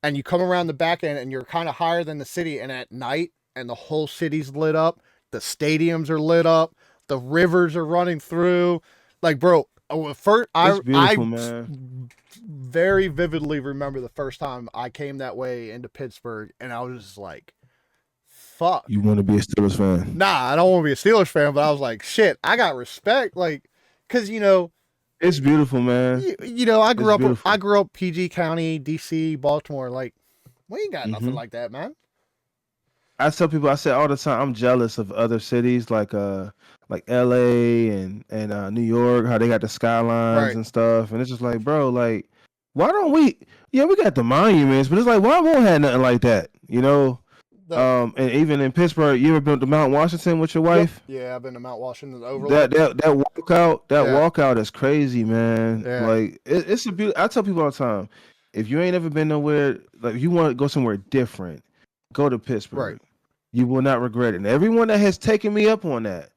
S2: And you come around the back end, and you're kind of higher than the city, and at night, and the whole city's lit up. The stadiums are lit up. The rivers are running through. Like, bro, first, I very vividly remember the first time I came that way into Pittsburgh, and I was just like, fuck.
S1: You want to be a Steelers fan?
S2: Nah, I don't want to be a Steelers fan, but I was like, shit, I got respect. Like, because,
S1: it's beautiful, man.
S2: I grew up PG County, DC, Baltimore. Like, we ain't got nothing like that, man.
S1: I tell people, I say all the time, I'm jealous of other cities like LA and New York, how they got the skylines and stuff. And it's just like, bro, like, why don't we? Yeah, we got the monuments, but it's like, why won't have nothing like that? And even in Pittsburgh, you ever been to Mount Washington with your wife?
S2: Yeah, I've been to Mount Washington. That
S1: walkout is crazy, man.
S2: Yeah.
S1: Like it's a beautiful. I tell people all the time, if you ain't ever been nowhere, like if you want to go somewhere different, go to Pittsburgh.
S2: Right.
S1: You will not regret it. And everyone that has taken me up on that,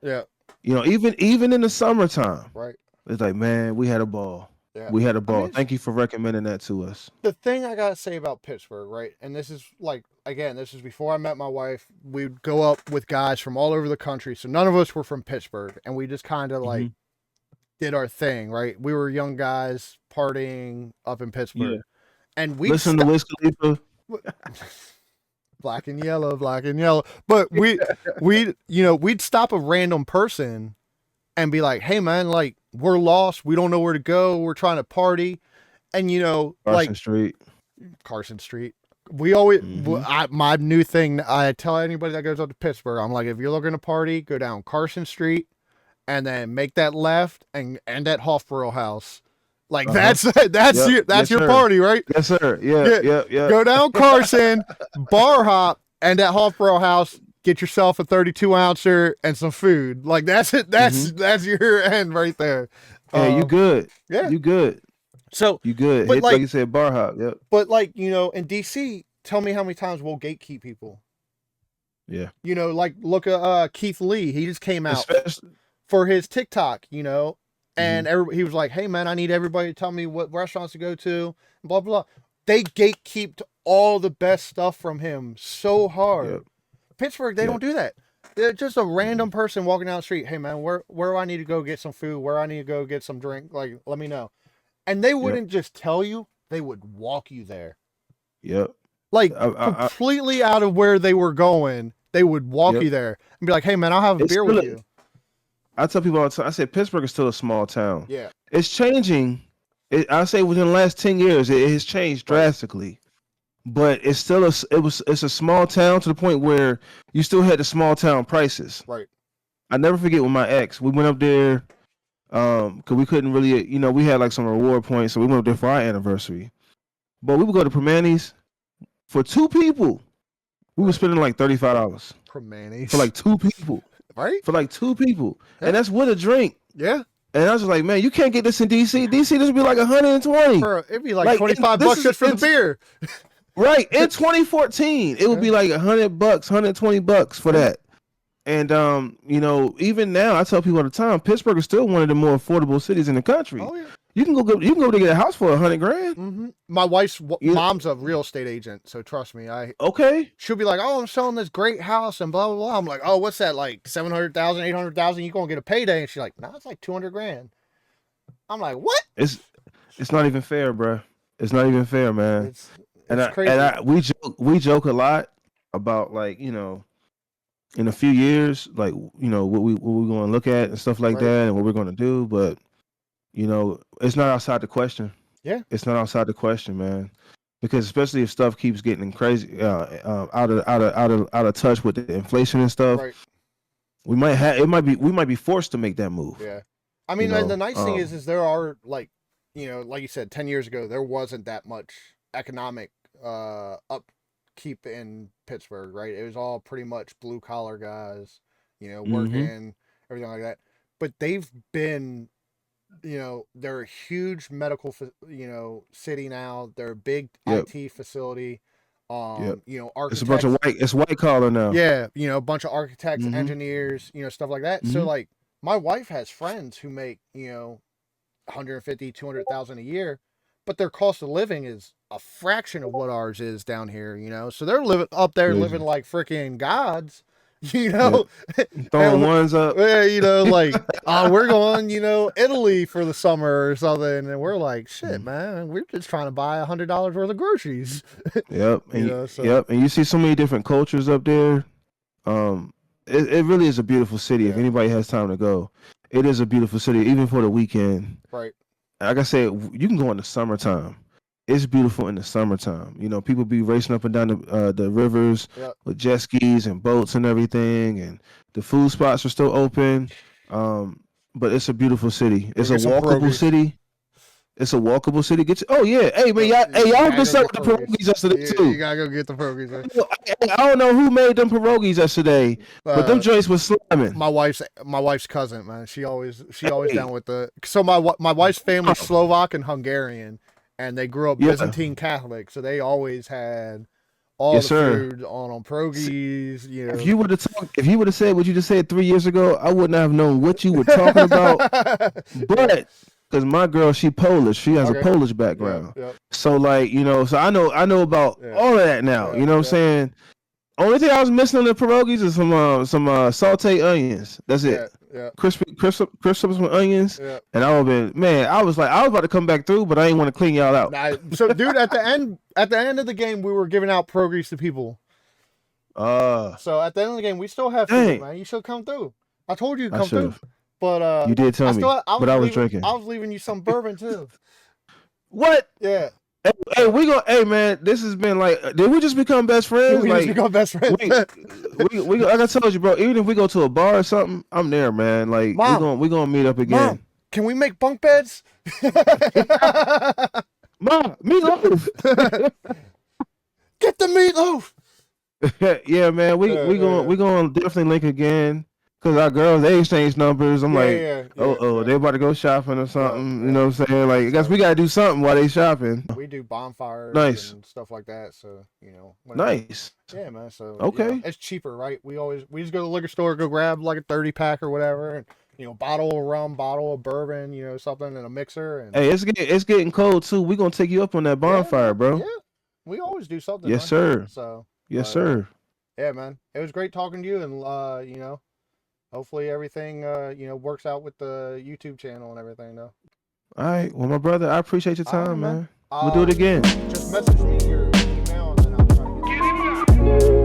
S1: even in the summertime,
S2: right?
S1: It's like, man, we had a ball. Yeah. We had a ball. Thank you for recommending that to us.
S2: The thing I gotta say about Pittsburgh, right? And this is this is before I met my wife. We'd go up with guys from all over the country. So none of us were from Pittsburgh, and we just kind of did our thing, right? We were young guys partying up in Pittsburgh, and we
S1: listen to Wiz Khalifa.
S2: Black and yellow. But we'd stop a random person and be like, hey man, like we're lost. We don't know where to go. We're trying to party. And Carson Street. We always, my new thing, I tell anybody that goes up to Pittsburgh, I'm like, if you're looking to party, go down Carson Street and then make that left and end at Hofbräu House. Like that's your party, right?
S1: Yes, sir. Yeah.
S2: Go down Carson, bar hop, and at Hofbräu House, get yourself a 32-ouncer and some food. Like that's it. That's your end right there.
S1: Yeah, you good.
S2: Yeah,
S1: you good.
S2: So
S1: you good.
S2: But
S1: like you said, bar hop. Yep.
S2: But in DC, tell me how many times we'll gatekeep people.
S1: Yeah.
S2: Like look at Keith Lee. He just came out. for his TikTok, and
S1: Mm-hmm.
S2: he was like, "Hey man, I need everybody to tell me what restaurants to go to." Blah blah. They gatekeeped all the best stuff from him so hard.
S1: Yep.
S2: Pittsburgh, they
S1: Yep.
S2: don't do that. They're just a
S1: Mm-hmm.
S2: random person walking down the street. Hey man, where do I need to go get some food? Where I need to go get some drink? Like, let me know. And they
S1: Yep.
S2: wouldn't just tell you; they would walk you there.
S1: Yep.
S2: Like
S1: I
S2: completely out of where they were going, they would walk
S1: yep.
S2: you there and be like, "Hey man, I'll have a
S1: It's
S2: beer
S1: still.
S2: with you."
S1: I tell people all the time. I say Pittsburgh is still a small town.
S2: Yeah,
S1: It's changing. I say within the last 10 years, it has changed
S2: right,
S1: drastically. But it's still it's a small town to the point where you still had the small town prices.
S2: right.
S1: I never forget with my ex, we went up there, because we couldn't really, we had like some reward points, so we went up there for our anniversary. But we would go to Permanis for two people. We were
S2: Right.
S1: spending like $35
S2: Permanis.
S1: for like two people.
S2: Right?
S1: For like two people,
S2: Yeah.
S1: and that's with a drink.
S2: Yeah.
S1: And I was just like, man, you can't get this in DC. DC, this would be like 120.
S2: It'd be like 25
S1: this
S2: bucks just for the beer.
S1: Right. In 2014, it would be like $100, $120 for that. And even now, I tell people all the time, Pittsburgh is still one of the more affordable cities in the country.
S2: Oh yeah.
S1: You can go to get a house for $100,000.
S2: Mm-hmm. My wife's mom's a real estate agent, so trust me.
S1: Okay.
S2: She'll be like, "Oh, I'm selling this great house and blah blah blah." I'm like, "Oh, what's that? Like 700,000, 800,000? You gonna get a payday?" And she's like, "No, it's like 200,000." I'm like, "What?"
S1: It's not even fair, bro. It's not even fair, man.
S2: It's crazy.
S1: We joke a lot about, like, in a few years, like, what we're going to look at and stuff like that, and what we're going to do, but it's not outside the question.
S2: Yeah,
S1: it's not outside the question, man. Because especially if stuff keeps getting crazy, out of touch with the inflation and stuff, we might be forced to make that move.
S2: Yeah, I mean, and the nice thing is there are like you said, 10 years ago there wasn't that much economic upkeep in Pittsburgh, right? It was all pretty much blue collar guys, working, everything like that. But they've been, they're a huge medical, city now. They're a big IT facility. Architects.
S1: It's a bunch of it's white collar now.
S2: Yeah, a bunch of architects, engineers, stuff like that. So like my wife has friends who make, 150, 200,000 a year, but their cost of living is a fraction of what ours is down here, So they're living up there, living like freaking gods,
S1: throwing ones up.
S2: Like, we're going, Italy for the summer or something, and we're like, shit, man, we're just trying to buy $100 worth of groceries.
S1: Yep, and yep, and you see so many different cultures up there. It really is a beautiful city. If anybody has time to go, it is a beautiful city, even for the weekend.
S2: Right.
S1: Like I said, you can go in the summertime. It's beautiful in the summertime. People be racing up and down the rivers with jet skis and boats and everything, and the food spots are still open. But it's a beautiful city. It's a walkable city. It's a walkable city. Oh yeah, hey man, y'all good stuff with the pierogies yesterday too.
S2: You gotta go get the pierogies. Right?
S1: I don't know who made them pierogies yesterday, but them joints was slamming.
S2: My wife's cousin, man. She always down with the. So my wife's family's Slovak and Hungarian, and they grew up Byzantine Catholic, so they always had all the food on pierogies.
S1: If you would have said what you just said 3 years ago, I wouldn't have known what you were talking about. But because my girl, she Polish, she has a Polish background, so like so I know about all of that now. You know what I'm saying? Only thing I was missing on the pierogies is some sauteed onions. That's it. Crispy some onions, and I would have been, man. I was about to come back through, but I didn't want to clean y'all out.
S2: So, dude, at the end of the game, we were giving out pierogies to people. So at the end of the game, we still have food, man. You should come through. I told you to come through, but
S1: you did tell me. But I was drinking.
S2: I was leaving you some bourbon too.
S1: What?
S2: Yeah.
S1: Hey, hey, man, this has been like, did we just become best friends?
S2: We just become best friends.
S1: we like I told you, bro, even if we go to a bar or something, I'm there, man. Like, we're gonna meet up again.
S2: Mom, can we make bunk beds?
S1: Mom, meatloaf.
S2: Get the meatloaf.
S1: Yeah, man, we gonna definitely link again. Cause our girls, they exchange numbers. I'm they about to go shopping or something. You know what I'm saying? Like, I guess we gotta do something while they shopping.
S2: We do bonfires and stuff like that. So
S1: nice.
S2: Yeah, man. So
S1: okay,
S2: it's cheaper, right? We just go to the liquor store, go grab like a 30 pack or whatever, and bottle of rum, bottle of bourbon, something in a mixer, and
S1: Hey, it's getting cold too. We gonna take you up on that
S2: yeah,
S1: bonfire,
S2: man,
S1: bro.
S2: yeah, we always do something,
S1: Yes,
S2: man.
S1: sir.
S2: So,
S1: Yes,
S2: but
S1: sir.
S2: yeah, man, it was great talking to you, and hopefully everything works out with the YouTube channel and everything, though.
S1: All right. Well, my brother, I appreciate your
S2: All right,
S1: time,
S2: man.
S1: man. We'll do it again.
S2: Just message me your email, and then I'll try to get it.